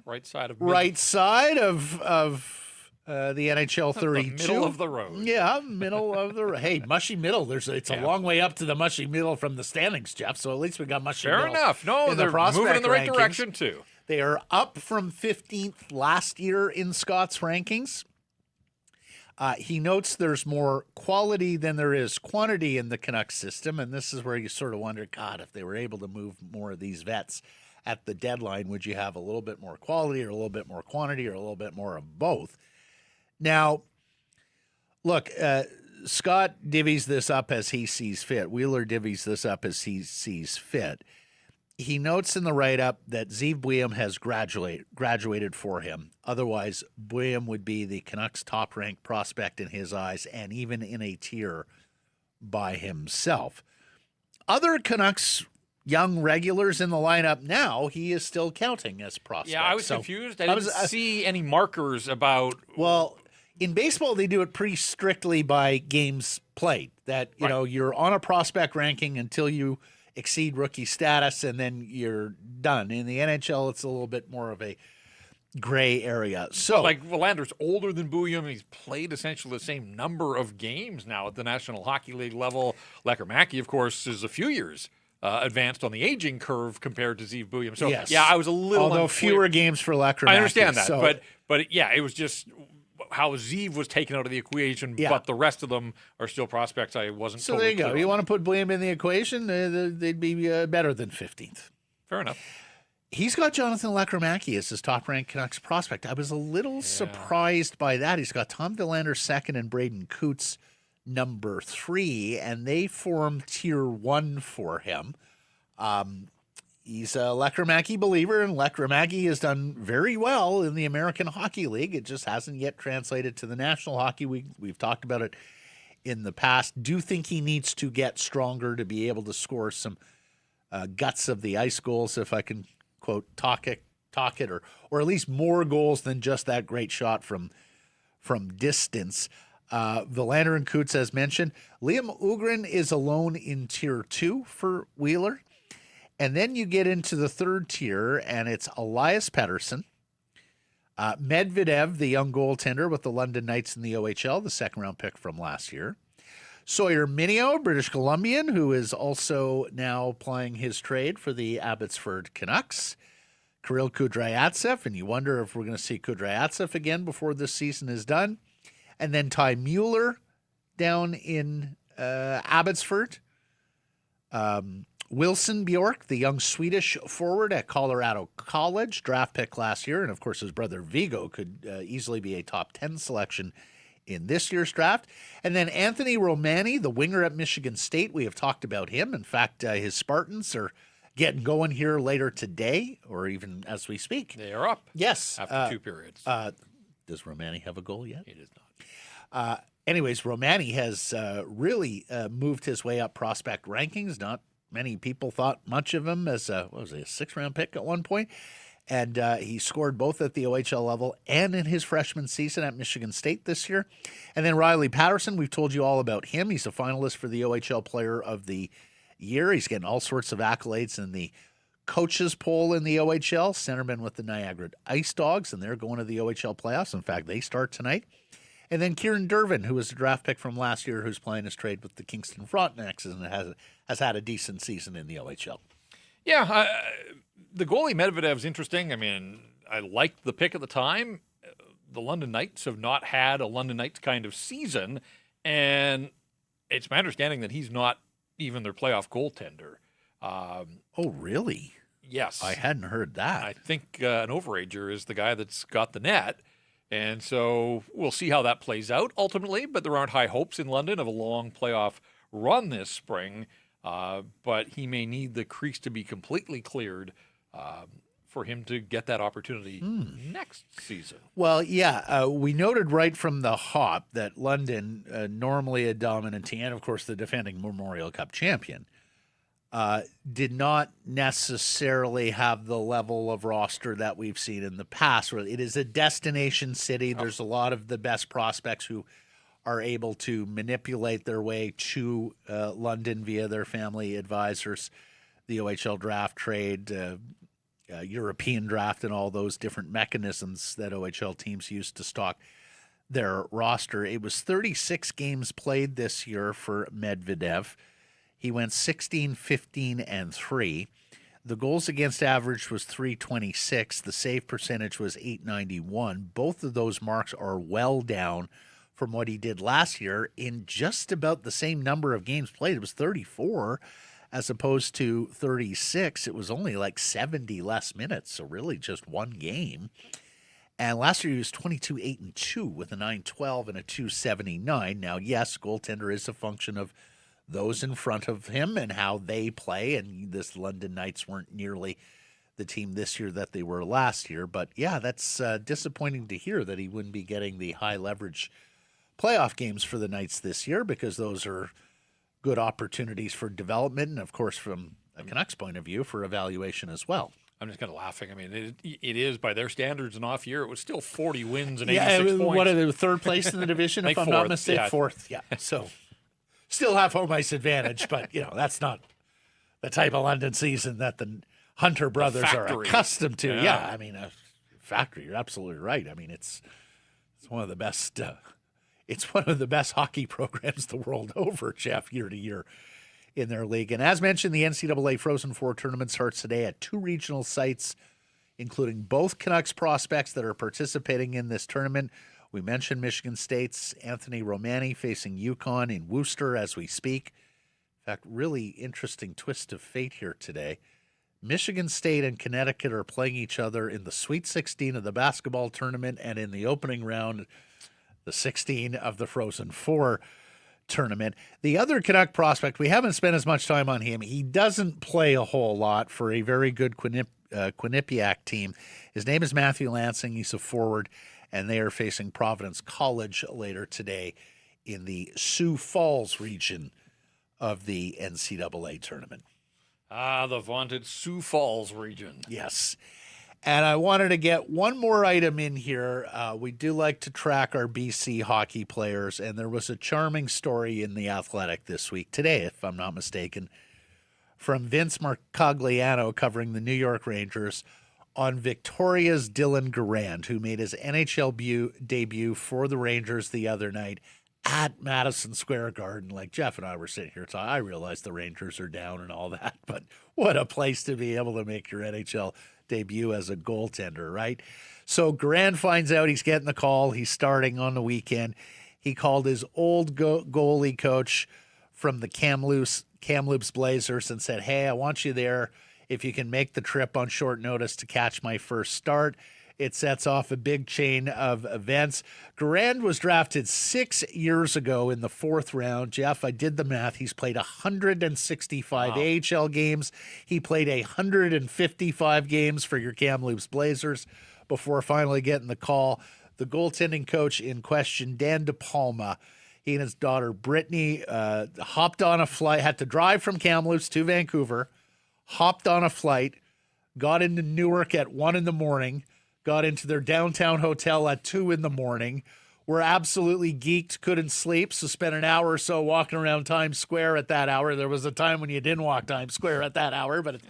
right side of the NHL 32. The middle of the road. Yeah, middle of the road. Hey, mushy middle. It's a long way up to the mushy middle from the standings, Jeff, so at least we got mushy middle. Fair enough. No, they're moving in the right direction, too. They are up from 15th last year in Scott's rankings. He notes there's more quality than there is quantity in the Canucks system, and this is where you sort of wonder, God, if they were able to move more of these vets at the deadline, would you have a little bit more quality or a little bit more quantity or a little bit more of both? Now, look, Scott divvies this up as he sees fit. Wheeler divvies this up as he sees fit. He notes in the write-up that Zeev Buium has graduated for him. Otherwise, Buium would be the Canucks' top-ranked prospect in his eyes, and even in a tier by himself. Other Canucks young regulars in the lineup now, he is still counting as prospects. Yeah, I was confused. I didn't see any markers about... Well, in baseball, they do it pretty strictly by games played. That, you know, you're on a prospect ranking until you exceed rookie status, and then you're done. In the NHL, it's a little bit more of a gray area. So, like, Höglander's older than Buium. He's played essentially the same number of games now at the National Hockey League level. Lekkerimäki, of course, is a few years advanced on the aging curve compared to Zeev Buium. So, yes. Yeah, I was a little Although unclear. fewer games for Lekkerimäki. I understand that, so. but yeah, it was just how Zeev was taken out of the equation, Yeah. but the rest of them are still prospects I wasn't So totally there you go. clear You on. want to put Buium in the equation, they'd be better than 15th. Fair enough. He's got Jonathan Lekkerimäki as his top-ranked Canucks prospect. I was a little surprised by that. He's got Tom Willander second and Braden Coots number 3, and they form tier 1 for him. He's a Lekkerimäki believer, and Lekkerimäki has done very well in the American Hockey League. It just hasn't yet translated to the National Hockey League. We've talked about it in the past. Do think he needs to get stronger to be able to score some guts of the ice goals, if I can quote Tokic talk it, or at least more goals than just that great shot from distance. Höglander and Coots, as mentioned. Liam Öhgren is alone in Tier 2 for Wheeler. And then you get into the third tier, and it's Elias Pettersson, Medvedev, the young goaltender with the London Knights in the OHL, the second-round pick from last year. Sawyer Minio, British Columbian, who is also now plying his trade for the Abbotsford Canucks. Kirill Kudryavtsev, and you wonder if we're going to see Kudryavtsev again before this season is done. And then Ty Mueller down in Abbotsford. Wilson Bjork, the young Swedish forward at Colorado College, draft pick last year. And, of course, his brother Vigo could easily be a top 10 selection in this year's draft. And then Anthony Romani, the winger at Michigan State. We have talked about him. In fact, his Spartans are getting going here later today, or even as we speak. They are up. Yes. After 2 periods. Does Romani have a goal yet? It is not. Anyways, Romani has really moved his way up prospect rankings. Not many people thought much of him as a 6th-round pick at one point. And he scored both at the OHL level and in his freshman season at Michigan State this year. And then Riley Patterson, we've told you all about him. He's a finalist for the OHL Player of the Year. He's getting all sorts of accolades in the coaches poll in the OHL. Centerman with the Niagara Ice Dogs, and they're going to the OHL playoffs. In fact, they start tonight. And then Kieran Dervin, who was a draft pick from last year, who's playing his trade with the Kingston Frontenacs and has had a decent season in the OHL. Yeah, the goalie Medvedev's interesting. I mean, I liked the pick at the time. The London Knights have not had a London Knights kind of season, and it's my understanding that he's not even their playoff goaltender. Oh, really? Yes. I hadn't heard that. I think an overager is the guy that's got the net. And so we'll see how that plays out ultimately, but there aren't high hopes in London of a long playoff run this spring. But he may need the crease to be completely cleared for him to get that opportunity next season. Well, yeah, we noted right from the hop that London, normally a dominant team, and of course the defending Memorial Cup champion, did not necessarily have the level of roster that we've seen in the past. It is a destination city. There's a lot of the best prospects who are able to manipulate their way to London via their family advisors, the OHL draft trade, European draft, and all those different mechanisms that OHL teams use to stock their roster. It was 36 games played this year for Medvedev. He went 16, 15, and 3. The goals against average was .326. The save percentage was .891. Both of those marks are well down from what he did last year in just about the same number of games played. It was 34 as opposed to 36. It was only like 70 less minutes, so really just one game. And last year he was 22, 8, and 2 with a .912 and a .279. Now, yes, goaltender is a function of those in front of him and how they play, and this London Knights weren't nearly the team this year that they were last year. But, yeah, that's disappointing to hear that he wouldn't be getting the high-leverage playoff games for the Knights this year, because those are good opportunities for development and, of course, from a Canucks point of view, for evaluation as well. I'm just kind of laughing. I mean, it is, by their standards, an off year. It was still 40 wins and 86 points. What are they, third place in the division, if I'm not mistaken? Yeah. Fourth, yeah. So still have home ice advantage, but, that's not the type of London season that the Hunter brothers are accustomed to. Yeah, I mean, a factory, you're absolutely right. I mean, it's one of the best hockey programs the world over, Jeff, year to year in their league. And as mentioned, the NCAA Frozen Four tournament starts today at 2 regional sites, including both Canucks prospects that are participating in this tournament. We mentioned Michigan State's Anthony Romani facing UConn in Worcester as we speak. In fact, really interesting twist of fate here today. Michigan State and Connecticut are playing each other in the Sweet 16 of the basketball tournament, and in the opening round, the 16 of the Frozen Four tournament. The other Canuck prospect, we haven't spent as much time on him. He doesn't play a whole lot for a very good Quinnipiac team. His name is Matthew Lansing. He's a forward, and they are facing Providence College later today in the Sioux Falls region of the NCAA tournament. The vaunted Sioux Falls region. Yes. And I wanted to get one more item in here. We do like to track our BC hockey players, and there was a charming story in The Athletic this week, today, if I'm not mistaken, from Vince Marcagliano covering the New York Rangers on Victoria's Dylan Garand, who made his NHL debut for the Rangers the other night at Madison Square Garden. Like Jeff and I were sitting here talking, I realize the Rangers are down and all that, but what a place to be able to make your NHL debut as a goaltender, right? So Garand finds out he's getting the call. He's starting on the weekend. He called his old goalie coach from the Kamloops Blazers and said, hey, I want you there if you can make the trip on short notice to catch my first start. It sets off a big chain of events. Garand was drafted 6 years ago in the 4th round. Jeff, I did the math. He's played 165 AHL games. He played 155 games for your Kamloops Blazers before finally getting the call. The goaltending coach in question, Dan DePalma, he and his daughter Brittany hopped on a flight, had to drive from Kamloops to Vancouver, hopped on a flight, got into Newark at 1 a.m, got into their downtown hotel at 2 a.m, were absolutely geeked, couldn't sleep, so spent an hour or so walking around Times Square at that hour. There was a time when you didn't walk Times Square at that hour, but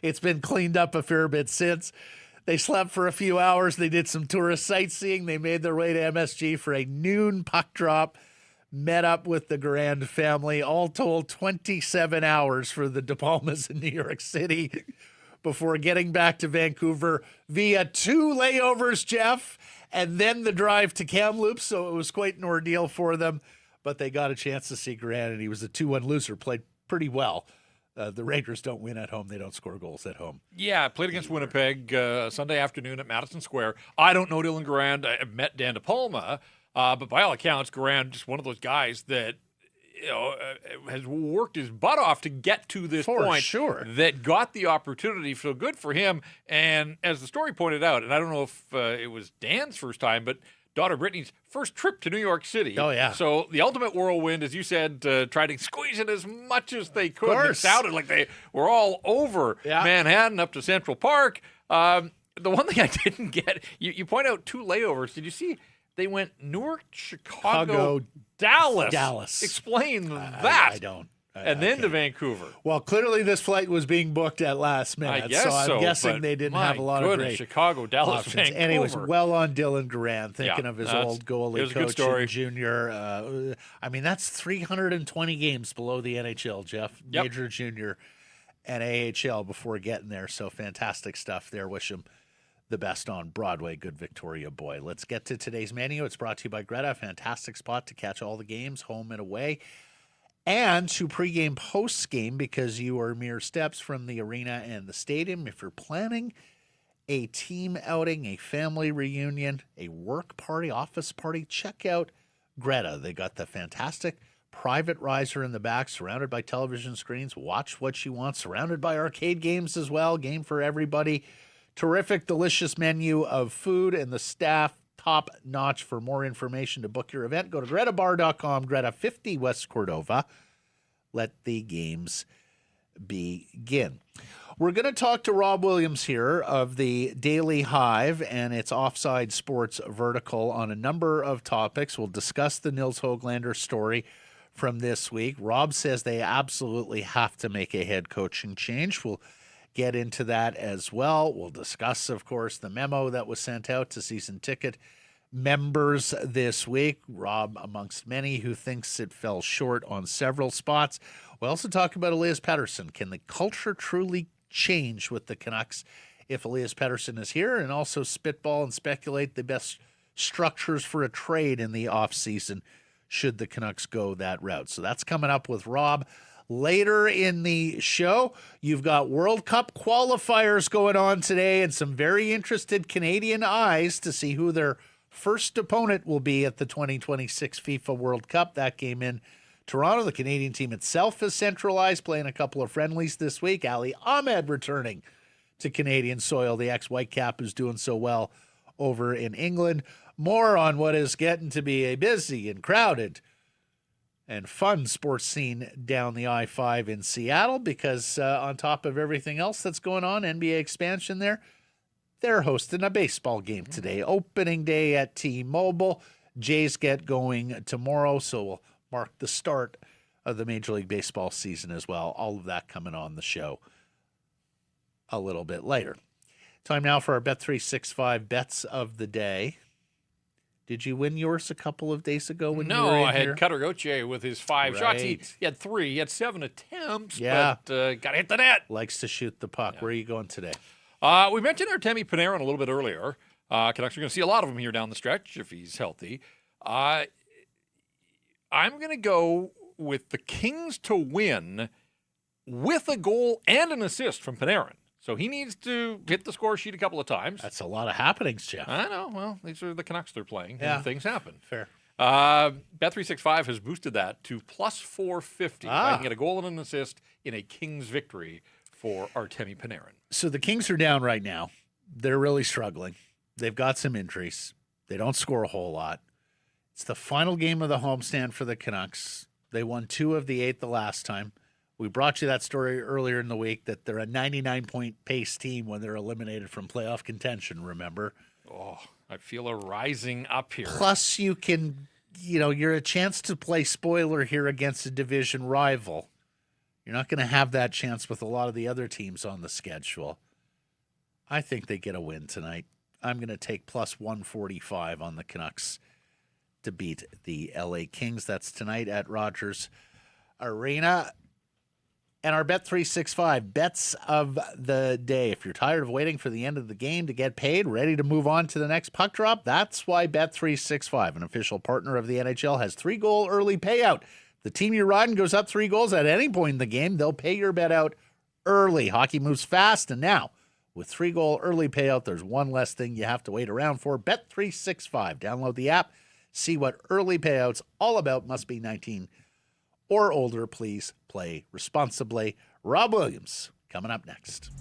it's been cleaned up a fair bit since. They slept for a few hours. They did some tourist sightseeing. They made their way to MSG for a noon puck drop, met up with the Garand family. All told, 27 hours for the De Palmas in New York City before getting back to Vancouver via 2 layovers, Jeff, and then the drive to Kamloops. So it was quite an ordeal for them, but they got a chance to see Garand, and he was a 2-1 loser, played pretty well. The Rangers don't win at home. They don't score goals at home. Yeah, played against Winnipeg Sunday afternoon at Madison Square. I don't know Dylan Garand. I met Dan DePalma, but by all accounts, Garand just one of those guys that has worked his butt off to get to this point. Sure. That got the opportunity. So good for him. And as the story pointed out, and I don't know if it was Dan's first time, but daughter Brittany's first trip to New York City. Oh, yeah. So the ultimate whirlwind, as you said, tried to squeeze it as much as they could. It sounded like they were all over Manhattan up to Central Park. The one thing I didn't get, you point out 2 layovers. Did you see they went Newark, Chicago, Dallas? Explain that. I don't. And then to Vancouver. Well, clearly this flight was being booked at last minute. I guess I'm guessing they didn't have a lot of great Chicago, Dallas, options. Vancouver. Anyways, well on Dylan Garand, thinking of his old goalie coach in junior. I mean, that's 320 games below the NHL, Jeff. Major, junior, and AHL before getting there. So fantastic stuff there. Wish him the best on Broadway. Good Victoria boy. Let's get to today's menu. It's brought to you by Greta. Fantastic spot to catch all the games, home and away. And to pregame, postgame, because you are mere steps from the arena and the stadium. If you're planning a team outing, a family reunion, a work party, office party, check out Greta. They got the fantastic private riser in the back, surrounded by television screens. Watch what you want, surrounded by arcade games as well. Game for everybody. Terrific, delicious menu of food, and the staff top notch. For more information to book your event, go to gretabar.com, Greta 50 West Cordova. Let the games begin. We're going to talk to Rob Williams here of the Daily Hive and its Offside Sports vertical on a number of topics. We'll discuss the Nils Höglander story from this week. Rob says they absolutely have to make a head coaching change. We'll get into that as well. We'll discuss, of course, the memo that was sent out to season ticket members this week. Rob, amongst many, who thinks it fell short on several spots. We'll also talk about Elias Pettersson. Can the culture truly change with the Canucks if Elias Pettersson is here? And also spitball and speculate the best structures for a trade in the offseason should the Canucks go that route. So that's coming up with Rob. Later in the show, you've got World Cup qualifiers going on today and some very interested Canadian eyes to see who their first opponent will be at the 2026 FIFA World Cup. That game in Toronto. The Canadian team itself is centralized, playing a couple of friendlies this week. Ali Ahmed returning to Canadian soil. The ex-Whitecap is doing so well over in England. More on what is getting to be a busy and crowded and fun sports scene down the I-5 in Seattle, because on top of everything else that's going on, NBA expansion there, they're hosting a baseball game today. Opening day at T-Mobile. Jays get going tomorrow, so we'll mark the start of the Major League Baseball season as well. All of that coming on the show a little bit later. Time now for our Bet365 bets of the day. Did you win yours a couple of days ago when you were in I had here? Cutter Gauthier with his 5 shots. He had 3. He had 7 attempts, but got to hit the net. Likes to shoot the puck. Yeah. Where are you going today? We mentioned Artemi Panarin a little bit earlier. Canucks are going to see a lot of him here down the stretch if he's healthy. I'm going to go with the Kings to win with a goal and an assist from Panarin. So he needs to hit the score sheet a couple of times. That's a lot of happenings, Jeff. I know. Well, these are the Canucks they're playing. Yeah. And things happen. Fair. Bet365 has boosted that to plus 450. I can get a goal and an assist in a Kings victory for Artemi Panarin. So the Kings are down right now. They're really struggling. They've got some injuries. They don't score a whole lot. It's the final game of the homestand for the Canucks. They won 2 of the 8 the last time. We brought you that story earlier in the week that they're a 99-point pace team when they're eliminated from playoff contention, remember? Oh, I feel a rising up here. Plus, you can, you're a chance to play spoiler here against a division rival. You're not going to have that chance with a lot of the other teams on the schedule. I think they get a win tonight. I'm going to take plus 145 on the Canucks to beat the LA Kings. That's tonight at Rogers Arena. And our Bet365 bets of the day. If you're tired of waiting for the end of the game to get paid, ready to move on to the next puck drop, that's why Bet365, an official partner of the NHL, has 3-goal early payout. The team you're riding goes up 3 goals at any point in the game. They'll pay your bet out early. Hockey moves fast, and now with 3-goal early payout, there's one less thing you have to wait around for. Bet365. Download the app. See what early payout's all about. Must be 19 or older. Please play responsibly. Rob Williams coming up next.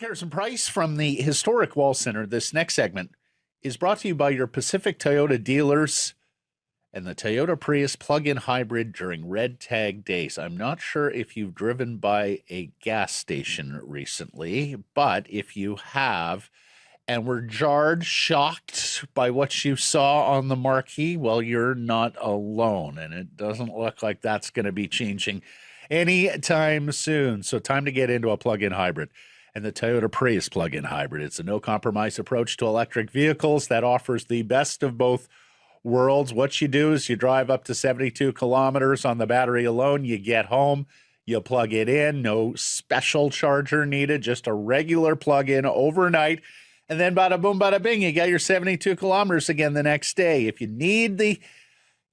Harrison Price from the historic Wall Center. This next segment is brought to you by your Pacific Toyota dealers and the Toyota Prius plug-in hybrid during Red Tag Days. I'm not sure if you've driven by a gas station recently, but if you have and were jarred, shocked by what you saw on the marquee, well, you're not alone, and it doesn't look like that's going to be changing anytime soon. So time to get into a plug-in hybrid. And the Toyota Prius plug-in hybrid. It's a no-compromise approach to electric vehicles that offers the best of both worlds. What you do is you drive up to 72 kilometers on the battery alone. You get home, you plug it in, no special charger needed, just a regular plug-in overnight. And then bada boom, bada bing, you got your 72 kilometers again the next day. If you need the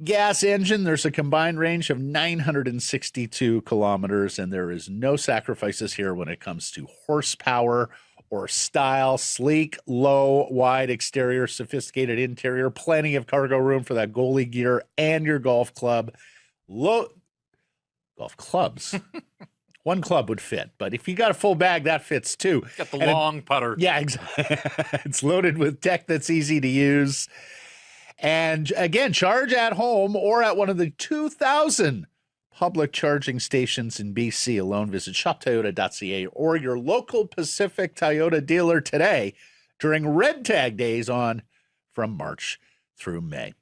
gas engine, there's a combined range of 962 kilometers, and there is no sacrifices here when it comes to horsepower or style. Sleek, low, wide exterior, sophisticated interior, plenty of cargo room for that goalie gear and your golf club. Golf clubs. One club would fit, but if you got a full bag, that fits too. Got the long putter. Yeah, exactly. It's loaded with tech that's easy to use. And again, charge at home or at one of the 2,000 public charging stations in BC alone. Visit shoptoyota.ca or your local Pacific Toyota dealer today during Red Tag Days on from March through May.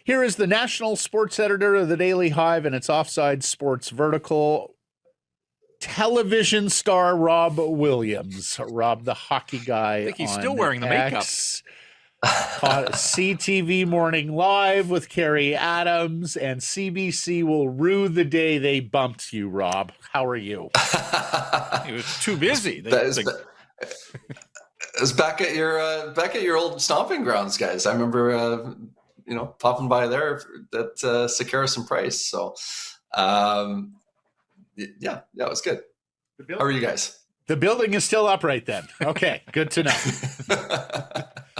Here is the national sports editor of the Daily Hive and its Offside Sports vertical, television star Rob Williams. Rob, the hockey guy. I think he's on still wearing the makeup. X. CTV Morning Live with Carrie Adams, and CBC will rue the day they bumped you, Rob. How are you? He was too busy. It's back at your old stomping grounds, guys. I remember popping by there at Sekeres and Price. So yeah, it was good. How are you guys? The building is still upright then. Okay, good to know.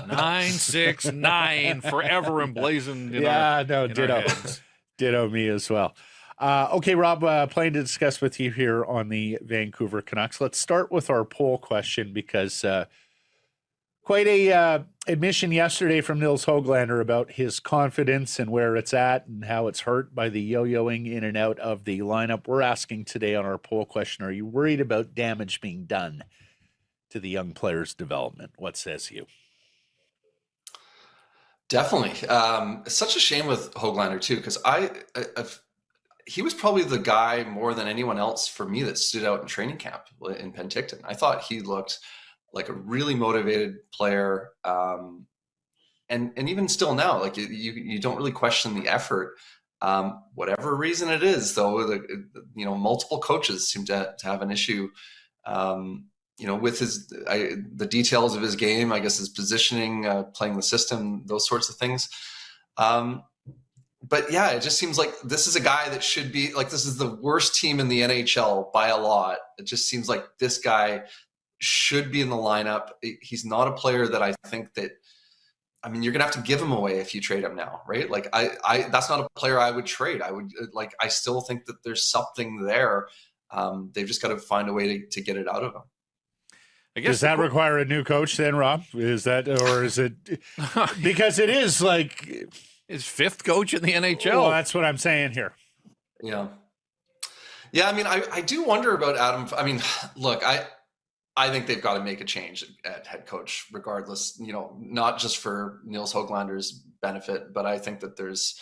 969 forever emblazoned. Ditto me as well. Okay, Rob, planning to discuss with you here on the Vancouver Canucks. Let's start with our poll question because quite a admission yesterday from Nils Höglander about his confidence and where it's at and how it's hurt by the yo-yoing in and out of the lineup. We're asking today on our poll question, are you worried about damage being done to the young players' development? What says you? Definitely. It's such a shame with Hoglander too, because he was probably the guy more than anyone else for me that stood out in training camp in Penticton. I thought he looked like a really motivated player. And even still now, like you don't really question the effort. Whatever reason it is, though, multiple coaches seem to have an issue, with the details of his game, I guess his positioning, playing the system, those sorts of things. But yeah, it just seems like this is a guy that should be like, this is the worst team in the NHL by a lot. It just seems like this guy should be in the lineup. He's not a player that I think that, you're going to have to give him away if you trade him now, right? Like that's not a player I would trade. I still think that there's something there. They've just got to find a way to get it out of him. I guess. Does that require a new coach then, Rob? Is it because it is like his fifth coach in the NHL? Well, that's what I'm saying here. Yeah. I do wonder about Adam. Look, I think they've got to make a change at head coach, regardless. Not just for Nils Höglander's benefit, but I think that there's,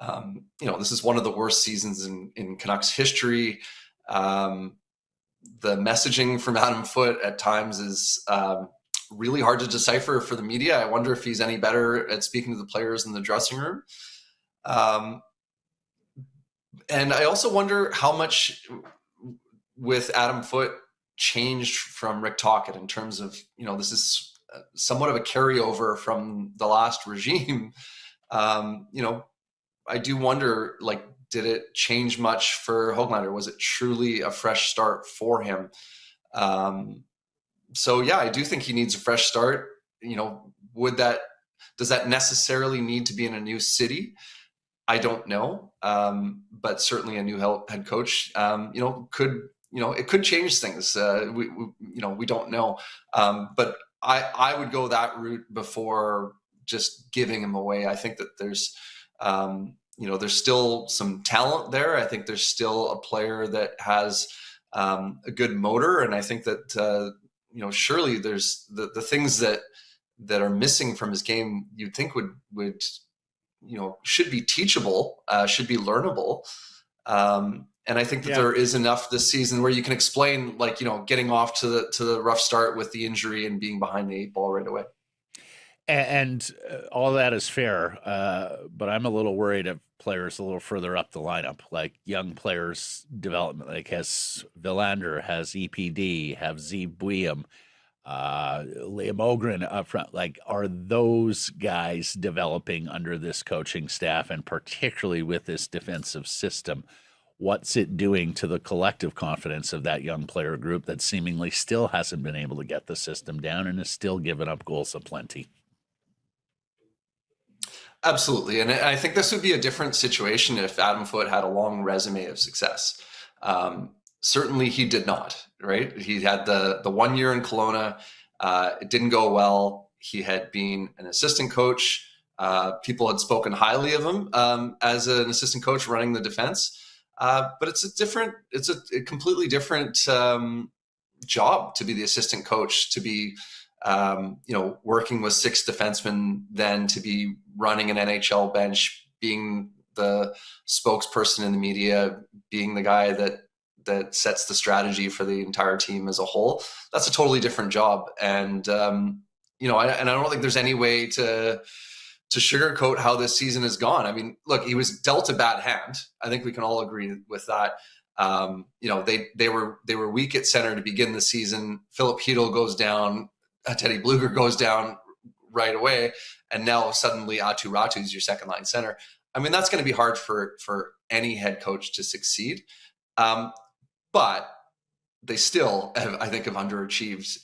this is one of the worst seasons in Canucks history. The messaging from Adam Foote at times is really hard to decipher for the media. I wonder if he's any better at speaking to the players in the dressing room. And I also wonder how much with Adam Foote changed from Rick Tocchet in terms of, this is somewhat of a carryover from the last regime. I do wonder, did it change much for Hoglander? Was it truly a fresh start for him? So yeah, I do think he needs a fresh start. Does that necessarily need to be in a new city? I don't know. But certainly a new head coach, it could change things. We don't know. But I would go that route before just giving him away. I think that there's still some talent there. I think there's still a player that has a good motor. And I think that, surely there's the things that are missing from his game, you'd think would should be teachable, should be learnable. And I think that there is enough this season where you can explain, getting off to the rough start with the injury and being behind the eight ball right away. And all that is fair, but I'm a little worried of players a little further up the lineup, like young players' development, like has Villander, has EPD, have Zeev Buium, Liam Ogren up front. Like, are those guys developing under this coaching staff, and particularly with this defensive system? What's it doing to the collective confidence of that young player group that seemingly still hasn't been able to get the system down and is still giving up goals aplenty? Absolutely. And I think this would be a different situation if Adam Foote had a long resume of success. Certainly he did not, right? He had the 1 year in Kelowna. It didn't go well. He had been an assistant coach. People had spoken highly of him as an assistant coach running the defense. But it's a completely different job to be the assistant coach, to be working with six defensemen, then to be running an NHL bench, being the spokesperson in the media, being the guy that sets the strategy for the entire team as a whole. That's a totally different job. And and I don't think there's any way to sugarcoat how this season has gone. I mean, look, he was dealt a bad hand. I think we can all agree with that. They were weak at center to begin the season. Filip Chytil goes down, Teddy Blueger goes down right away, and now suddenly Aatu Ratu is your second line center. I mean, that's going to be hard for any head coach to succeed. But they still have underachieved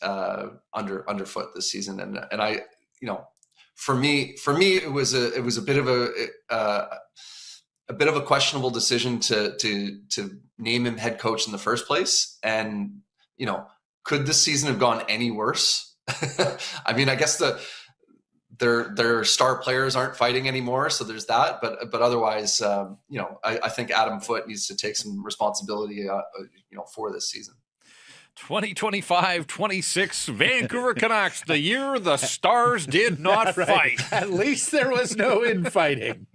underfoot this season, and I, for me, it was a bit of a questionable decision to name him head coach in the first place. And could this season have gone any worse? I mean, I guess their star players aren't fighting anymore, so there's that. But otherwise, I think Adam Foote needs to take some responsibility, for this season. 2025-26 Vancouver Canucks, the year the Stars did not fight. At least there was no infighting.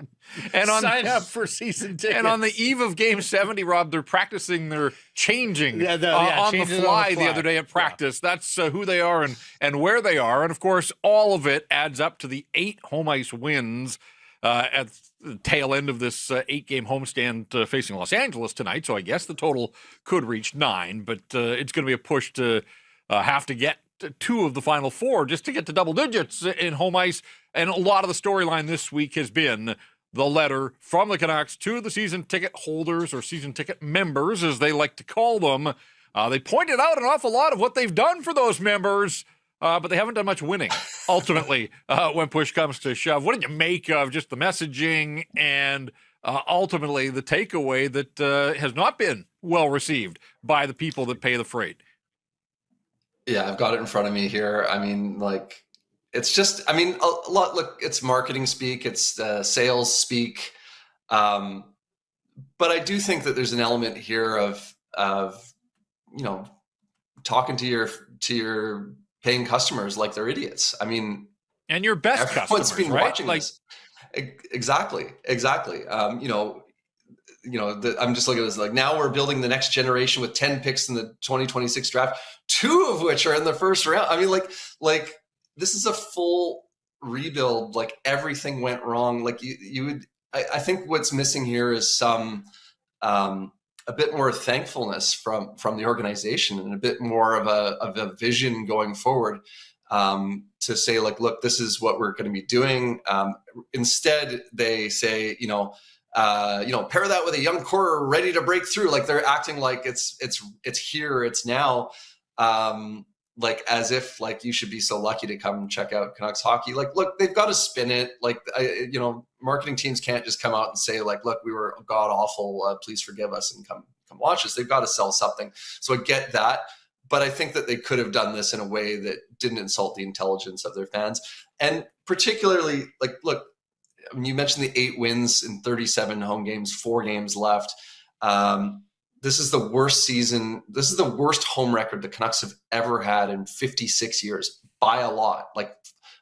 And sign up for season tickets. And on the eve of Game 70, Rob, they're practicing their changing on the fly the other day at practice. Yeah. That's who they are and where they are. And, of course, all of it adds up to the 8 home ice wins at the tail end of this 8-game homestand facing Los Angeles tonight. So I guess the total could reach 9, but it's going to be a push to have to get 2 of the final 4 just to get to double digits in home ice. And a lot of the storyline this week has been the letter from the Canucks to the season ticket holders, or season ticket members, as they like to call them. They pointed out an awful lot of what they've done for those members, but they haven't done much winning, ultimately, when push comes to shove. What did you make of just the messaging and ultimately the takeaway that has not been well received by the people that pay the freight? Yeah, I've got it in front of me here. I mean, it's just, a lot, look, it's marketing speak, it's sales speak. But I do think that there's an element here of talking to your paying customers like they're idiots. I mean, and your best customers, been right? Watching this. Exactly. I'm just looking at this, now we're building the next generation with 10 picks in the 2026 draft, 2 of which are in the first round. I mean, this is a full rebuild. Everything went wrong. I think what's missing here is some, a bit more thankfulness from the organization, and a bit more of a vision going forward, to say, look, this is what we're going to be doing. Instead, they say, pair that with a young core ready to break through. They're acting like it's here, it's now. As if you should be so lucky to come check out Canucks hockey. Look, they've got to spin it. Marketing teams can't just come out and say, look, we were god awful. Please forgive us and come watch us. They've got to sell something. So I get that, but I think that they could have done this in a way that didn't insult the intelligence of their fans. And particularly, look, you mentioned the 8 wins in 37 home games, 4 games left. This is the worst season. This is the worst home record the Canucks have ever had in 56 years by a lot.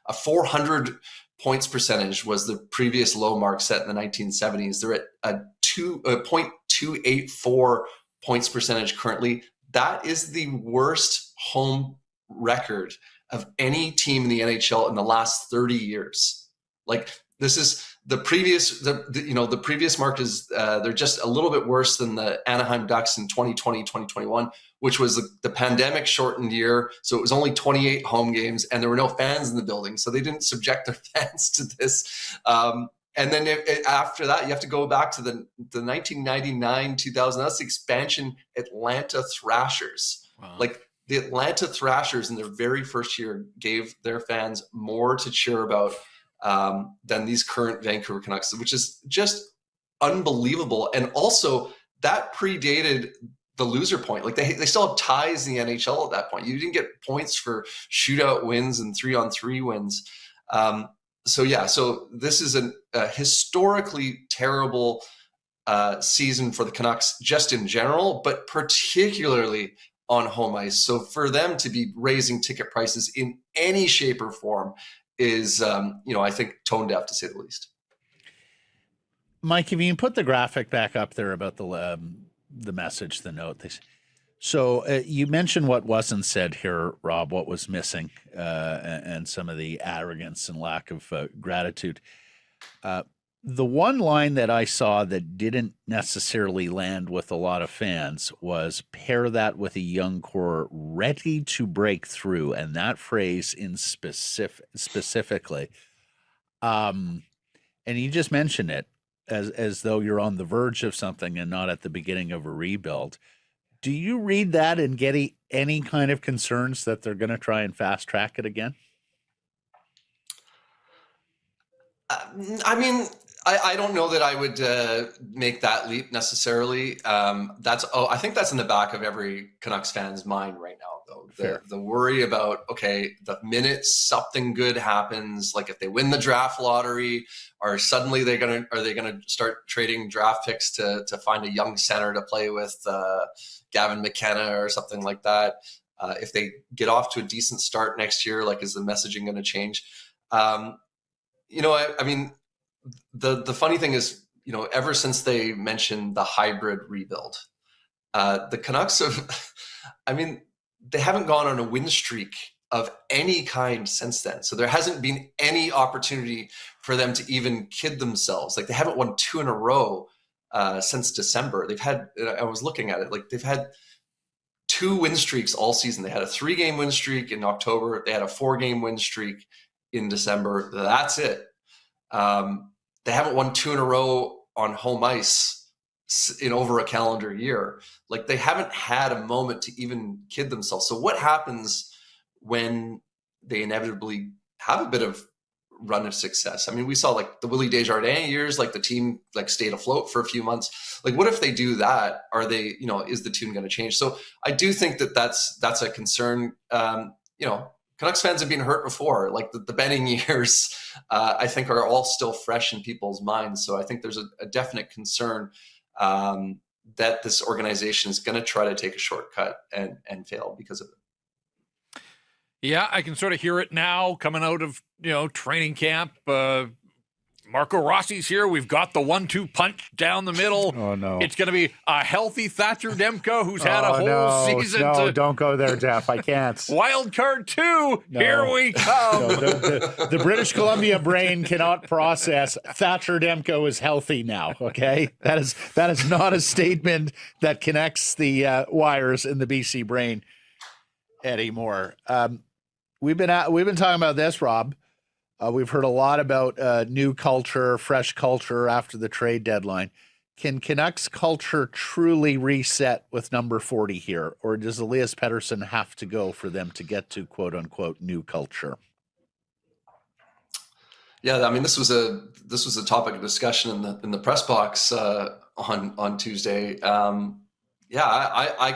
A 400 points percentage was the previous low mark set in the 1970s. They're at a 0.284 points percentage currently. That is the worst home record of any team in the NHL in the last 30 years. This is the previous, the previous mark is they're just a little bit worse than the Anaheim Ducks in 2020, 2021, which was the pandemic shortened year. So it was only 28 home games and there were no fans in the building. So they didn't subject their fans to this. And then after that, you have to go back to the 1999-2000. That's the expansion Atlanta Thrashers. Wow. The Atlanta Thrashers in their very first year gave their fans more to cheer about than these current Vancouver Canucks, which is just unbelievable. And also that predated the loser point. They still have ties in the NHL at that point. You didn't get points for shootout wins and 3-on-3 wins. So this is a historically terrible season for the Canucks just in general, but particularly on home ice. So for them to be raising ticket prices in any shape or form is, I think tone deaf to say the least. Mike, if you can put the graphic back up there about the message, the note, So you mentioned what wasn't said here, Rob, what was missing, and some of the arrogance and lack of gratitude. The one line that I saw that didn't necessarily land with a lot of fans was pair that with a young core ready to break through, and that phrase in specifically. And you just mentioned it as though you're on the verge of something and not at the beginning of a rebuild. Do you read that and get any kind of concerns that they're going to try and fast track it again? I mean, I don't know that I would make that leap necessarily. I think that's in the back of every Canucks fan's mind right now, though. The worry about, okay, the minute something good happens, like if they win the draft lottery, or suddenly are they gonna start trading draft picks to find a young center to play with, Gavin McKenna or something like that. If they get off to a decent start next year, like, is the messaging going to change? I mean, the funny thing is, ever since they mentioned the hybrid rebuild, the Canucks have, I mean, they haven't gone on a win streak of any kind since then. So there hasn't been any opportunity for them to even kid themselves. Like, they haven't won 2 in a row since December. I was looking at it, like, they've had 2 win streaks all season. They had a 3-game win streak in October. They had a 4-game win streak in December. That's it. They haven't won 2 in a row on home ice in over a calendar year. Like, they haven't had a moment to even kid themselves. So what happens when they inevitably have a bit of run of success? I mean, we saw, like, the Willie Desjardins years, like, the team, like, stayed afloat for a few months. Like, what if they do that? Are they, is the tune going to change? So I do think that that's a concern. Canucks fans have been hurt before. Like, the Benning years, I think, are all still fresh in people's minds. So I think there's a definite concern that this organization is going to try to take a shortcut and fail because of it. Yeah, I can sort of hear it now coming out of, training camp. Marco Rossi's here. We've got the 1-2 punch down the middle. Oh, no. It's going to be a healthy Thatcher Demko who's had a whole season. No, don't go there, Jeff. I can't. Wild card 2. No. Here we come. No, the British Columbia brain cannot process Thatcher Demko is healthy now, okay? That is not a statement that connects the wires in the BC brain anymore. We've been talking about this, Rob. We've heard a lot about new culture, fresh culture after the trade deadline. Can Canucks culture truly reset with number 40 here, or does Elias Pettersson have to go for them to get to quote unquote new culture? Yeah, I mean, this was a topic of discussion in the press box on Tuesday. I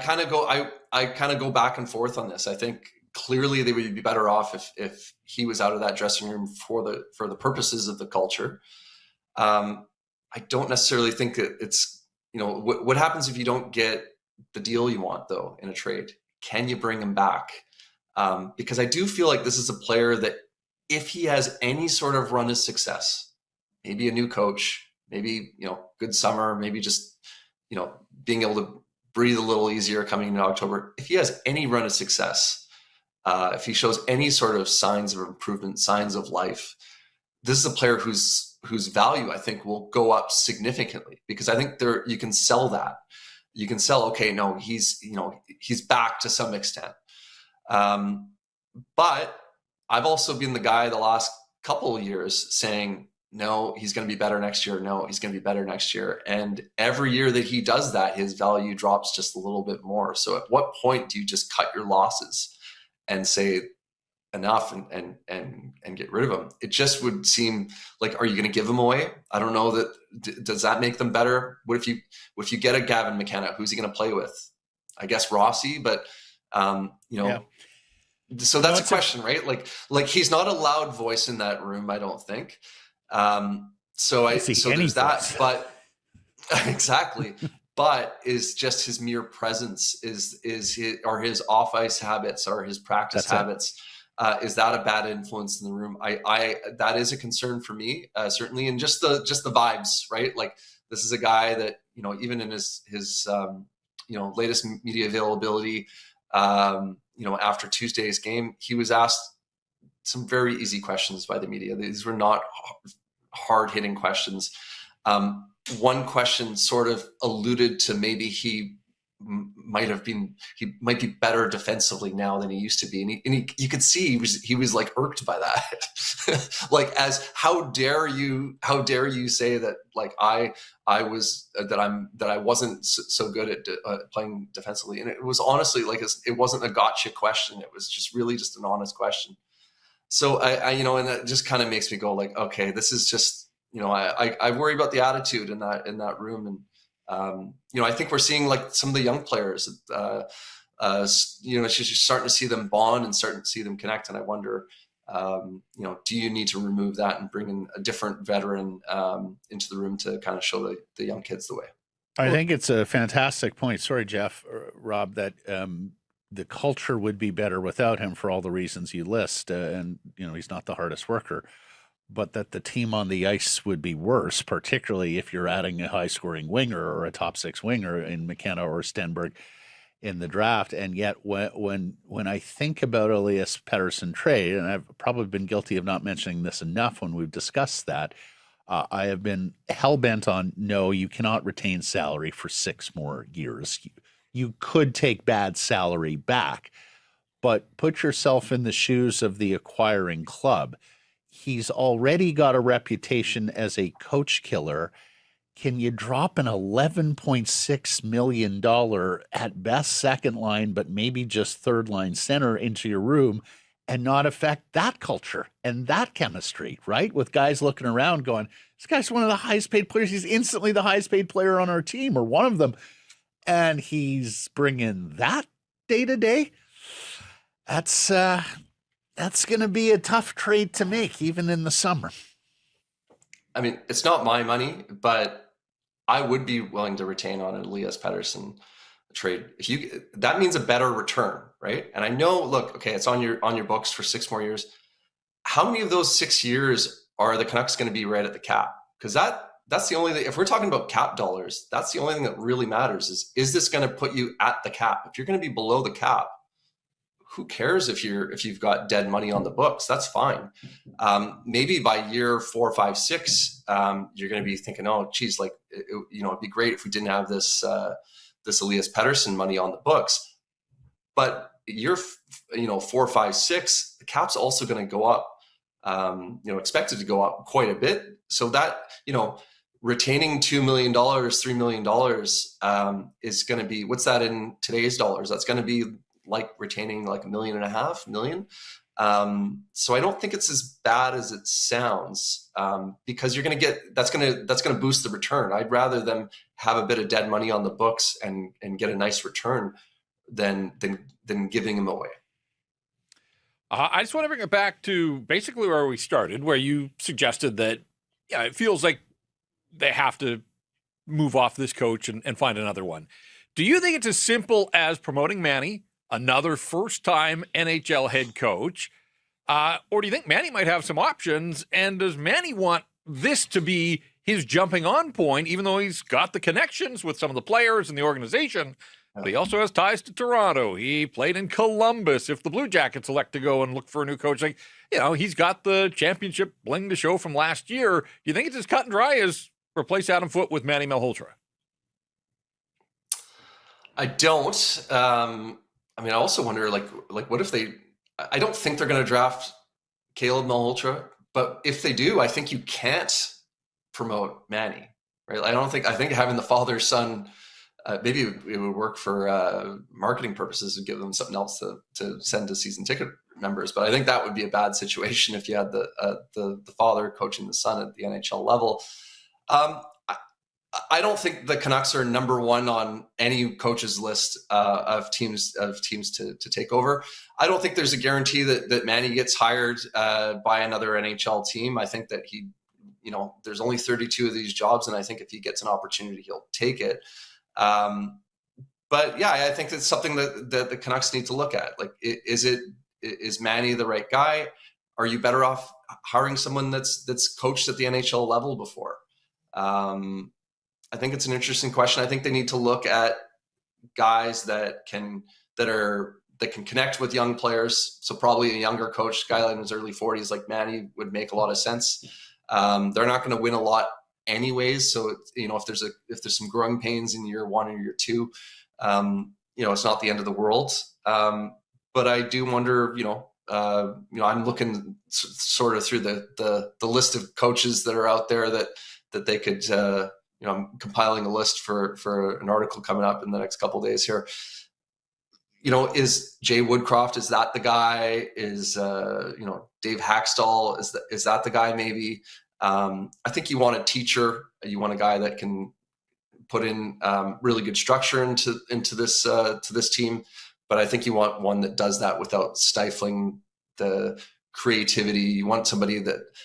kind of go back and forth on this. I think clearly they would be better off if he was out of that dressing room for the purposes of the culture. I don't necessarily think that it's, what happens if you don't get the deal you want, though, in a trade? Can you bring him back? Because I do feel like this is a player that, if he has any sort of run of success, maybe a new coach, maybe, good summer, maybe just, being able to breathe a little easier coming into October, if he has any run of success, if he shows any sort of signs of improvement, signs of life, this is a player whose value, I think, will go up significantly, because I think you can sell that. You can sell, okay, no, he's back to some extent. But I've also been the guy the last couple of years saying, no, he's going to be better next year. No, he's going to be better next year. And every year that he does that, his value drops just a little bit more. So at what point do you just cut your losses and say enough and get rid of him? It just would seem like, are you going to give him away? I don't know that. Does that make them better? What if you get a Gavin McKenna? Who's he going to play with? I guess Rossi, but Yeah. So that's a question, right? Like he's not a loud voice in that room, I don't think. So there's that, but exactly. But is just his mere presence, are his off ice habits, are his practice habits, is that a bad influence in the room? That is a concern for me, certainly, and just the vibes, right? Like, this is a guy that, even in his latest media availability, after Tuesday's game, he was asked some very easy questions by the media. These were not hard-hitting questions. One question sort of alluded to maybe he might be better defensively now than he used to be, and you could see he was like irked by that. Like, as how dare you say that, like, I wasn't so good at playing defensively. And it was honestly like, it wasn't a gotcha question. It was just really just an honest question. So I and that just kind of makes me go like, okay, this is just, I worry about the attitude in that room. And I think we're seeing, like, some of the young players, it's just starting to see them bond and starting to see them connect. And I wonder, do you need to remove that and bring in a different veteran into the room to kind of show the young kids the way? I think it's a fantastic point. Sorry, Jeff, Rob, that the culture would be better without him for all the reasons you list. And, he's not the hardest worker. But that the team on the ice would be worse, particularly if you're adding a high-scoring winger or a top-six winger in McKenna or Stenberg in the draft. And yet when I think about Elias Pettersson trade, and I've probably been guilty of not mentioning this enough when we've discussed that, I have been hell-bent on, no, you cannot retain salary for 6 more years. You could take bad salary back, but put yourself in the shoes of the acquiring club. He's already got a reputation as a coach killer. Can you drop an $11.6 million at best second line, but maybe just third line center into your room and not affect that culture and that chemistry, right? With guys looking around going, this guy's one of the highest paid players. He's instantly the highest paid player on our team, or one of them. And he's bringing that day to day. That's going to be a tough trade to make, even in the summer. I mean, it's not my money, but I would be willing to retain on an Elias Pettersson trade. That means a better return, right? And I know, look, okay, it's on your books for 6 more years. How many of those 6 years are the Canucks going to be right at the cap? Because that's the only thing. If we're talking about cap dollars, that's the only thing that really matters. Is this going to put you at the cap? If you're going to be below the cap, who cares if you've got dead money on the books? That's fine. Maybe by year 4, 5, 6, you're going to be thinking, oh, geez, like, it'd be great if we didn't have this Elias Pettersson money on the books. But year 4, 5, 6, the cap's also going to go up. Expected to go up quite a bit. So that retaining $2 million, $3 million is going to be, what's that in today's dollars? That's going to be like retaining like $1.5 million. So I don't think it's as bad as it sounds, because you're going to get, that's going to boost the return. I'd rather them have a bit of dead money on the books and get a nice return than giving them away. I just want to bring it back to basically where we started, where you suggested that, yeah, it feels like they have to move off this coach and find another one. Do you think it's as simple as promoting Manny, another first-time NHL head coach, or do you think Manny might have some options? And does Manny want this to be his jumping-on point, even though he's got the connections with some of the players in the organization? But he also has ties to Toronto. He played in Columbus. If the Blue Jackets elect to go and look for a new coach, he's got the championship bling to show from last year. Do you think it's as cut and dry as replace Adam Foote with Manny Malhotra? I don't. I also wonder, like what if I don't think they're going to draft Caleb Malhotra, but if they do, I think you can't promote Manny, right? I think having the father-son, maybe it would work for marketing purposes and give them something else to send to season ticket members. But I think that would be a bad situation if you had the father coaching the son at the NHL level. I don't think the Canucks are number one on any coach's list of teams to take over. I don't think there's a guarantee that Manny gets hired by another NHL team. I think that there's only 32 of these jobs, and I think if he gets an opportunity, he'll take it. But yeah, I think it's something that the Canucks need to look at. Like, is Manny the right guy? Are you better off hiring someone that's coached at the NHL level before? I think it's an interesting question. I think they need to look at guys that can connect with young players. So probably a younger coach, guy in his early 40s like Manny would make a lot of sense. They're not going to win a lot anyways. So, if there's some growing pains in year 1 or year 2, it's not the end of the world. But I do wonder, I'm looking sort of through the list of coaches that are out there that they could, I'm compiling a list for an article coming up in the next couple of days here. Is Jay Woodcroft, is that the guy? Is, Dave Hackstall, is that the guy maybe? I think you want a teacher. You want a guy that can put in really good structure into this team. But I think you want one that does that without stifling the creativity. You want somebody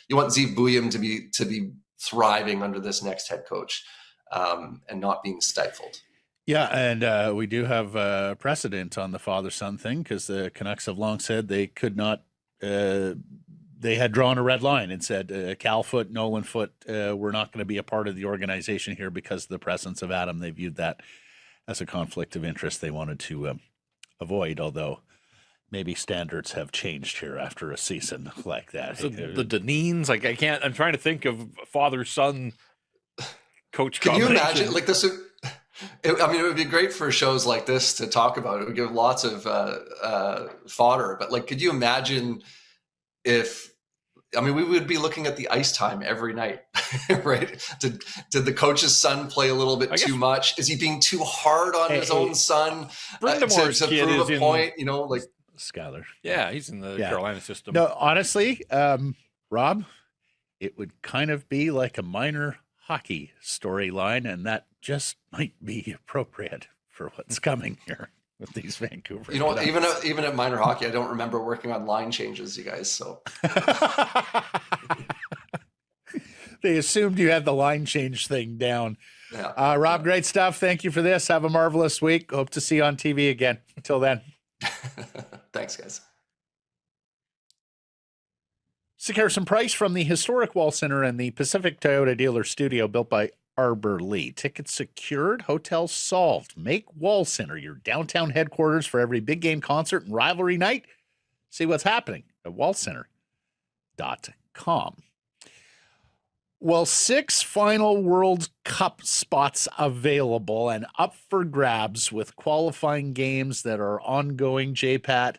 you want Zeev Buium to be thriving under this next head coach, and not being stifled. Yeah, and we do have precedent on the father-son thing, because the Canucks have long said they could not. They had drawn a red line and said, Cal Foote, Nolan Foote, we're not going to be a part of the organization here because of the presence of Adam. They viewed that as a conflict of interest they wanted to avoid, although maybe standards have changed here after a season like that. So the Deneen's, I'm trying to think of father-son coach. Can you imagine, like this? It would be great for shows like this to talk about. It would give lots of fodder. But could you imagine if? We would be looking at the ice time every night, right? Did the coach's son play a little bit too much? Is he being too hard on his own son to prove a point? Skyler. Yeah, he's in the Carolina system. No, honestly, Rob, it would kind of be like a minor hockey storyline, and that just might be appropriate for what's coming here with these Vancouver. Even at minor hockey, I don't remember working on line changes, you guys. So they assumed you had the line change thing down. Yeah. Rob, great stuff. Thank you for this. Have a marvelous week. Hope to see you on TV again. Until then. Thanks, guys. Secure some price from the historic Wall Center and the Pacific Toyota Dealer Studio, built by Arbor Lee. Tickets secured, hotels solved. Make Wall Center your downtown headquarters for every big game, concert, and rivalry night. See what's happening at wallcenter.com. Well, 6 final World Cup spots available and up for grabs, with qualifying games that are ongoing, JPAT,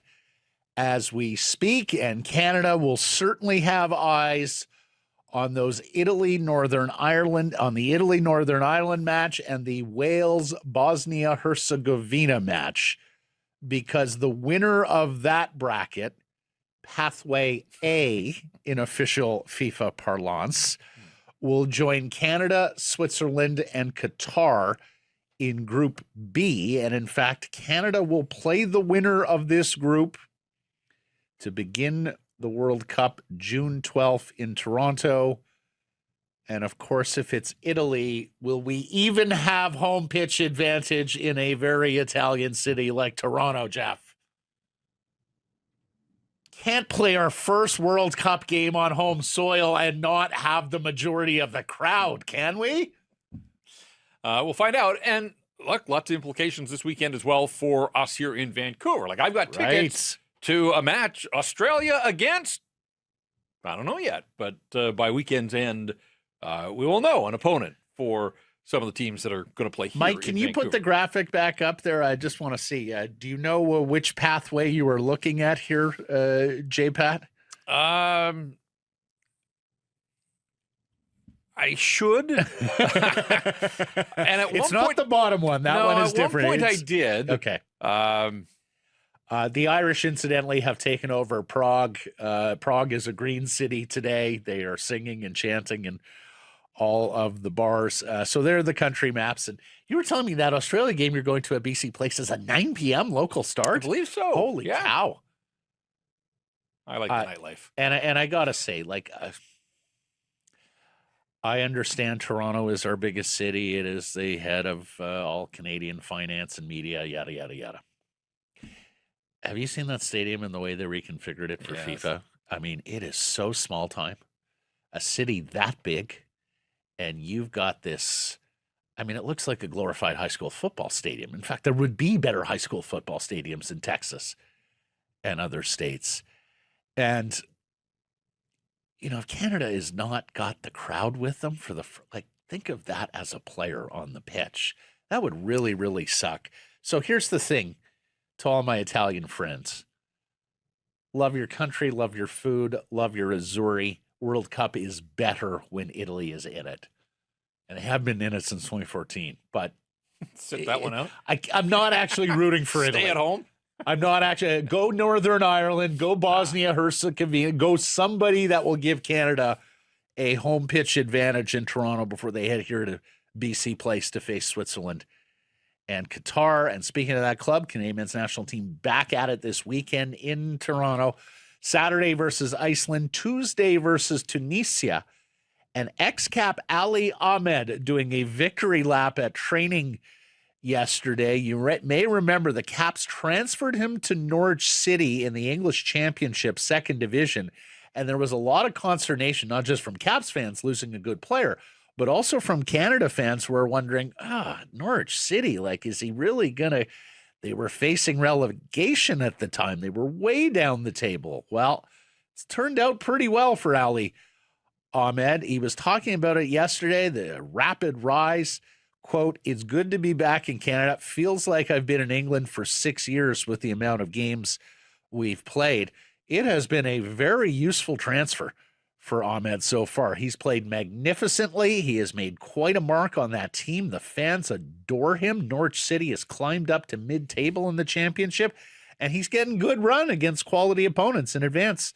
as we speak. And Canada will certainly have eyes on those Italy-Northern Ireland match and the Wales-Bosnia-Herzegovina match, because the winner of that bracket, pathway A in official FIFA parlance, will join Canada, Switzerland, and Qatar in Group B. And in fact, Canada will play the winner of this group to begin the World Cup June 12th in Toronto. And of course, if it's Italy, will we even have home pitch advantage in a very Italian city like Toronto, Jeff? Can't play our first World Cup game on home soil and not have the majority of the crowd, can we? We'll find out. And look, lots of implications this weekend as well for us here in Vancouver. I've got tickets to a match, Australia against, I don't know yet, but by weekend's end, we will know an opponent for some of the teams that are going to play here. Mike, can you put the graphic back up there? I just want to see. Do you know which pathway you are looking at here, JPAT? I should. And it's not the bottom one. That one is different. At one point I did. Okay. The Irish, incidentally, have taken over Prague. Prague is a green city today. They are singing and chanting in all of the bars. So there are the country maps. And you were telling me that Australia game you're going to at BC Place is a 9 p.m. local start? I believe so. Holy cow. I like the nightlife. And I got to say, I understand Toronto is our biggest city. It is the head of all Canadian finance and media, yada, yada, yada. Have you seen that stadium and the way they reconfigured it for FIFA? It is so small time. A city that big, and you've got this I mean, it looks like a glorified high school football stadium. In fact, there would be better high school football stadiums in Texas and other states. And, you know, if Canada has not got the crowd with them think of that as a player on the pitch. That would really, really suck. So here's the thing to all my Italian friends. Love your country, love your food, love your Azzurri. World Cup is better when Italy is in it. And they have been in it since 2014. But sit that one out. I'm not actually rooting for Italy. Stay at home. I'm not actually. Go Northern Ireland, go Bosnia Herzegovina, go somebody that will give Canada a home pitch advantage in Toronto before they head here to BC Place to face Switzerland and Qatar. And speaking of that club, Canadian men's national team back at it this weekend in Toronto. Saturday versus Iceland, Tuesday versus Tunisia. And ex-cap Ali Ahmed doing a victory lap at training yesterday. You may remember the Caps transferred him to Norwich City in the English Championship, second division. And there was a lot of consternation, not just from Caps fans losing a good player, but also from Canada fans who were wondering, Norwich City, is he really going to... They were facing relegation at the time. They were way down the table. Well, it's turned out pretty well for Ali Ahmed. He was talking about it yesterday, the rapid rise. Quote, "It's good to be back in Canada. Feels like I've been in England for 6 years with the amount of games we've played. It has been a very useful transfer for Ahmed so far. He's played magnificently. He has made quite a mark on that team. The fans adore him. Norwich City has climbed up to mid-table in the championship, and he's getting good run against quality opponents in advance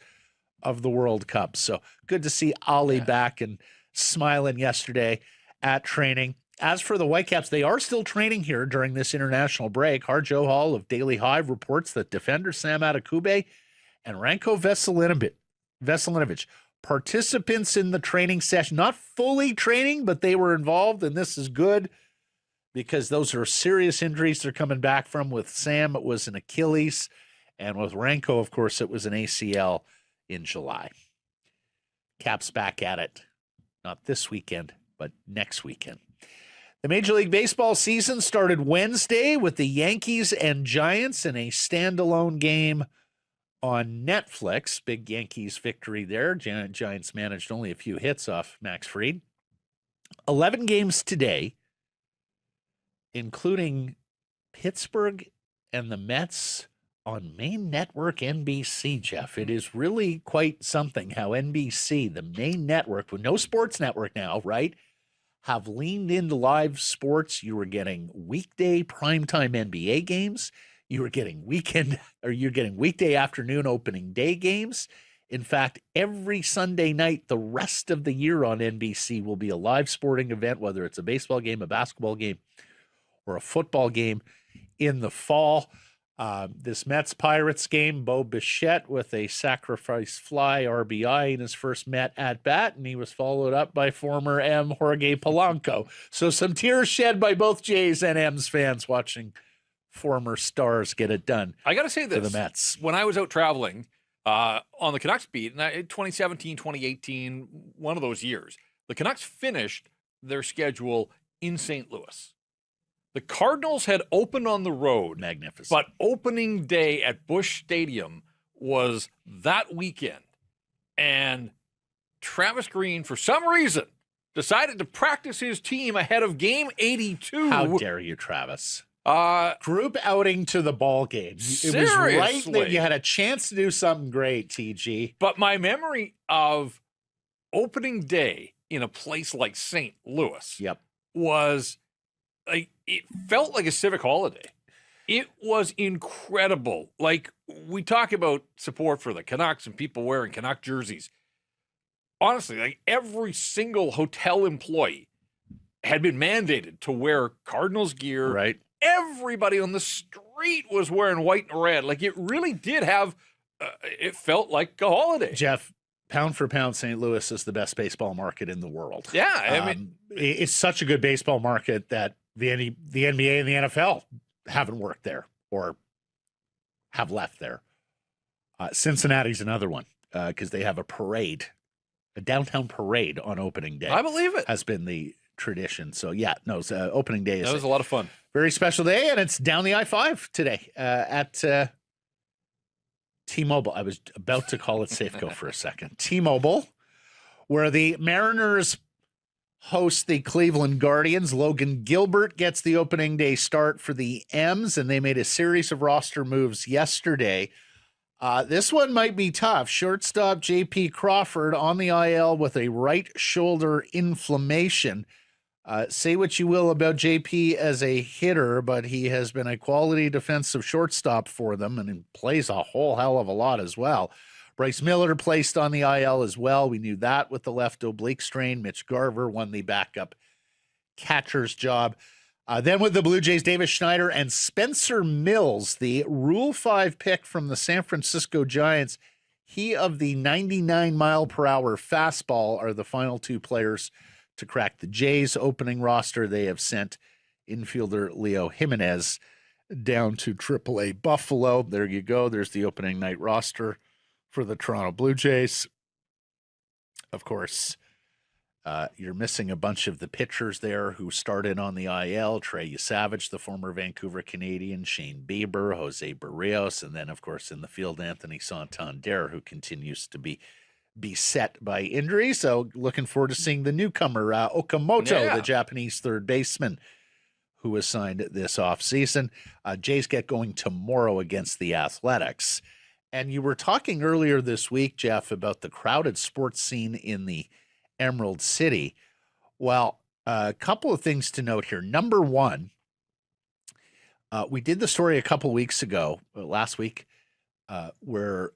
of the World Cup. So good to see Ali back and smiling yesterday at training. As for the Whitecaps, they are still training here during this international break. Harjo Hall of Daily Hive reports that defender Sam Adekugbe and Ranko Veselinovic, participants in the training session, not fully training, but they were involved, and this is good because those are serious injuries they're coming back from. With Sam, it was an Achilles, and with Ranko, of course, it was an ACL in July. Caps back at it, not this weekend, but next weekend. The Major League Baseball season started Wednesday with the Yankees and Giants in a standalone game on Netflix. Big Yankees victory there. Giants managed only a few hits off Max Fried. 11 games today, including Pittsburgh and the Mets on main network NBC, Jeff. It is really quite something how NBC, the main network, with no sports network now, right, have leaned into live sports. You were getting weekday primetime NBA games. You were getting you're getting weekday afternoon opening day games. In fact, every Sunday night, the rest of the year on NBC will be a live sporting event, whether it's a baseball game, a basketball game, or a football game in the fall. This Mets-Pirates game, Bo Bichette with a sacrifice fly RBI in his first Met at-bat, and he was followed up by former M. Jorge Polanco. So some tears shed by both Jays and M's fans watching former stars get it done. I got to say this. For the Mets. When I was out traveling on the Canucks beat, in 2017, 2018, one of those years, the Canucks finished their schedule in St. Louis. The Cardinals had opened on the road. Magnificent. But opening day at Busch Stadium was that weekend. And Travis Green, for some reason, decided to practice his team ahead of game 82. How dare you, Travis? Group outing to the ball game. It was right that you had a chance to do something great, TG. But my memory of opening day in a place like St. Louis was like, it felt like a civic holiday. It was incredible. Like, we talk about support for the Canucks and people wearing Canuck jerseys. Honestly, like, every single hotel employee had been mandated to wear Cardinals gear. Right. Everybody on the street was wearing white and red. Like, it really did have, it felt like a holiday. Jeff, pound for pound, St. Louis is the best baseball market in the world. Yeah. I mean, it's such a good baseball market that the NBA and the NFL haven't worked there or have left there. Cincinnati's another one because they have a parade, a downtown parade on opening day. I believe it. Has been the tradition. So yeah, no, it's, opening day is That was a lot of fun. very special day, and it's down the I-5 today at T-Mobile. I was about to call it Safeco for a second. T-Mobile, where the Mariners host the Cleveland Guardians. Logan Gilbert gets the opening day start for the M's, and they made a series of roster moves yesterday. This one might be tough. Shortstop J.P. Crawford on the IL with a right shoulder inflammation. Say what you will about JP as a hitter, but he has been a quality defensive shortstop for them, and he plays a whole hell of a lot as well. Bryce Miller placed on the IL as well. We knew that with the left oblique strain. Mitch Garver won the backup catcher's job. Then with the Blue Jays, Davis Schneider and Spencer Mills, the Rule 5 pick from the San Francisco Giants. He of the 99-mile-per-hour fastball are the final two players to crack the Jays opening roster. They have sent infielder Leo Jimenez down to AAA Buffalo. There you go. There's the opening night roster for the Toronto Blue Jays. Of course, you're missing a bunch of the pitchers there who started on the IL. Trey Savage, the former Vancouver Canadian, Shane Bieber, Jose Barrios, and then, of course, in the field, Anthony Santander, who continues to be beset by injury. So looking forward to seeing the newcomer, Okamoto, the Japanese third baseman, who was signed this offseason. Jays get going tomorrow against the Athletics. And you were talking earlier this week, Jeff, about the crowded sports scene in the Emerald City. Well, a couple of things to note here. Number one, we did the story a couple weeks ago, last week, where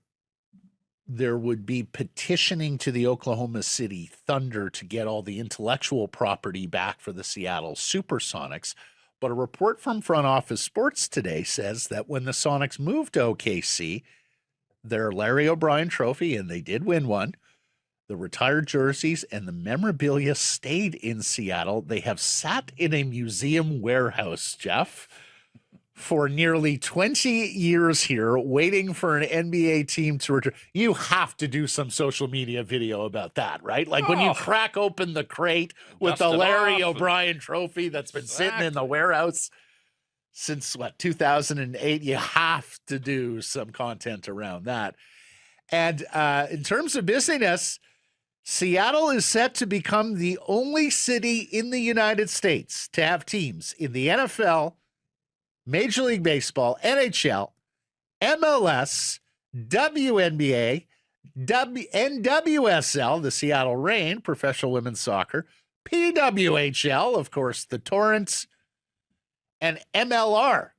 there would be petitioning to the Oklahoma City Thunder to get all the intellectual property back for the Seattle Supersonics. But a report from Front Office Sports today says that when the Sonics moved to OKC, their Larry O'Brien trophy, and they did win one, the retired jerseys and the memorabilia stayed in Seattle. They have sat in a museum warehouse, Jeff, for nearly 20 years here, waiting for an NBA team to return. You have to do some social media video about that, right? Like when you crack open the crate with the Larry O'Brien trophy that's been sitting in the warehouse since, 2008, you have to do some content around that. And in terms of busyness, Seattle is set to become the only city in the United States to have teams in the NFL, Major League Baseball, NHL, MLS, WNBA, NWSL, the Seattle Reign, professional women's soccer, PWHL, of course, the Torrents, and MLR,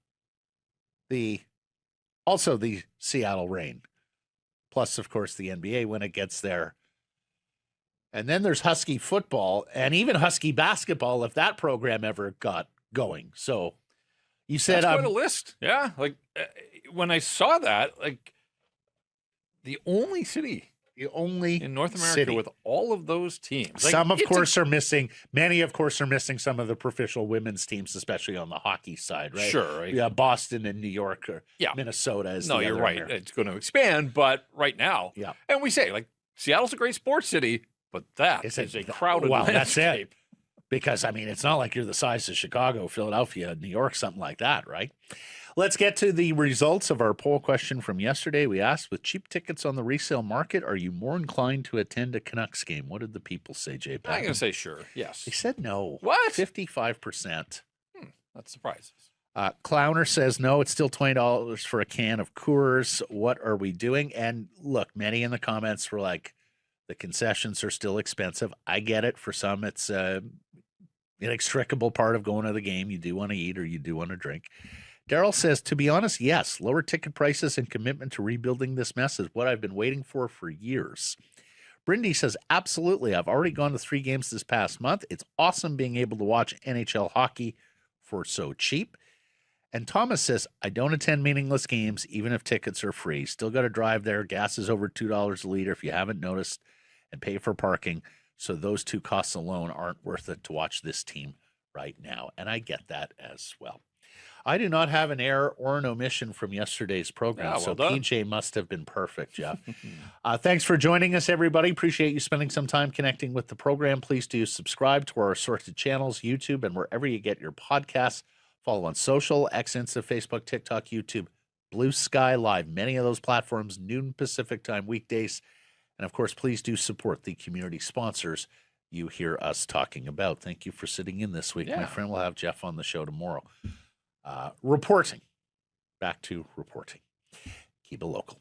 also the Seattle Reign, plus, of course, the NBA when it gets there. And then there's Husky football and even Husky basketball if that program ever got going. So you said that's quite a list. Yeah. Like when I saw that, like the only city in North America with all of those teams. Like, some, of course, are missing. Many, of course, are missing some of the professional women's teams, especially on the hockey side, right? Sure. Right? Yeah, Boston and New York or Minnesota is No, you're right. It's going to expand, but right now. Yeah. And we say, like, Seattle's a great sports city, but that is a crowded landscape. That's it. Because, I mean, it's not like you're the size of Chicago, Philadelphia, New York, something like that, right? Let's get to the results of our poll question from yesterday. We asked, with cheap tickets on the resale market, are you more inclined to attend a Canucks game? What did the people say, Jay Patton? I'm going to say sure, yes. They said no. What? 55%. That surprises. Clowner says no, it's still $20 for a can of Coors. What are we doing? And look, many in the comments were like, the concessions are still expensive. I get it. For some, it's an inextricable part of going to the game. You do want to eat or you do want to drink. Daryl says, to be honest, yes, lower ticket prices and commitment to rebuilding this mess is what I've been waiting for years. Brindy says, absolutely. I've already gone to 3 games this past month. It's awesome being able to watch NHL hockey for so cheap. And Thomas says, I don't attend meaningless games, even if tickets are free. Still got to drive there. Gas is over $2 a liter if you haven't noticed, and pay for parking. So those two costs alone aren't worth it to watch this team right now. And I get that as well. I do not have an error or an omission from yesterday's program, Yeah, so well done. PJ must have been perfect, Jeff. Thanks for joining us, everybody. Appreciate you spending some time connecting with the program. Please do subscribe to our assorted channels, YouTube, and wherever you get your podcasts. Follow on social, X, Insta, Facebook, TikTok, YouTube, Blue Sky Live, many of those platforms, noon Pacific time weekdays. And of course, please do support the community sponsors you hear us talking about. Thank you for sitting in this week. Yeah. My friend will have Jeff on the show tomorrow. Reporting. Back to reporting. Keep it local.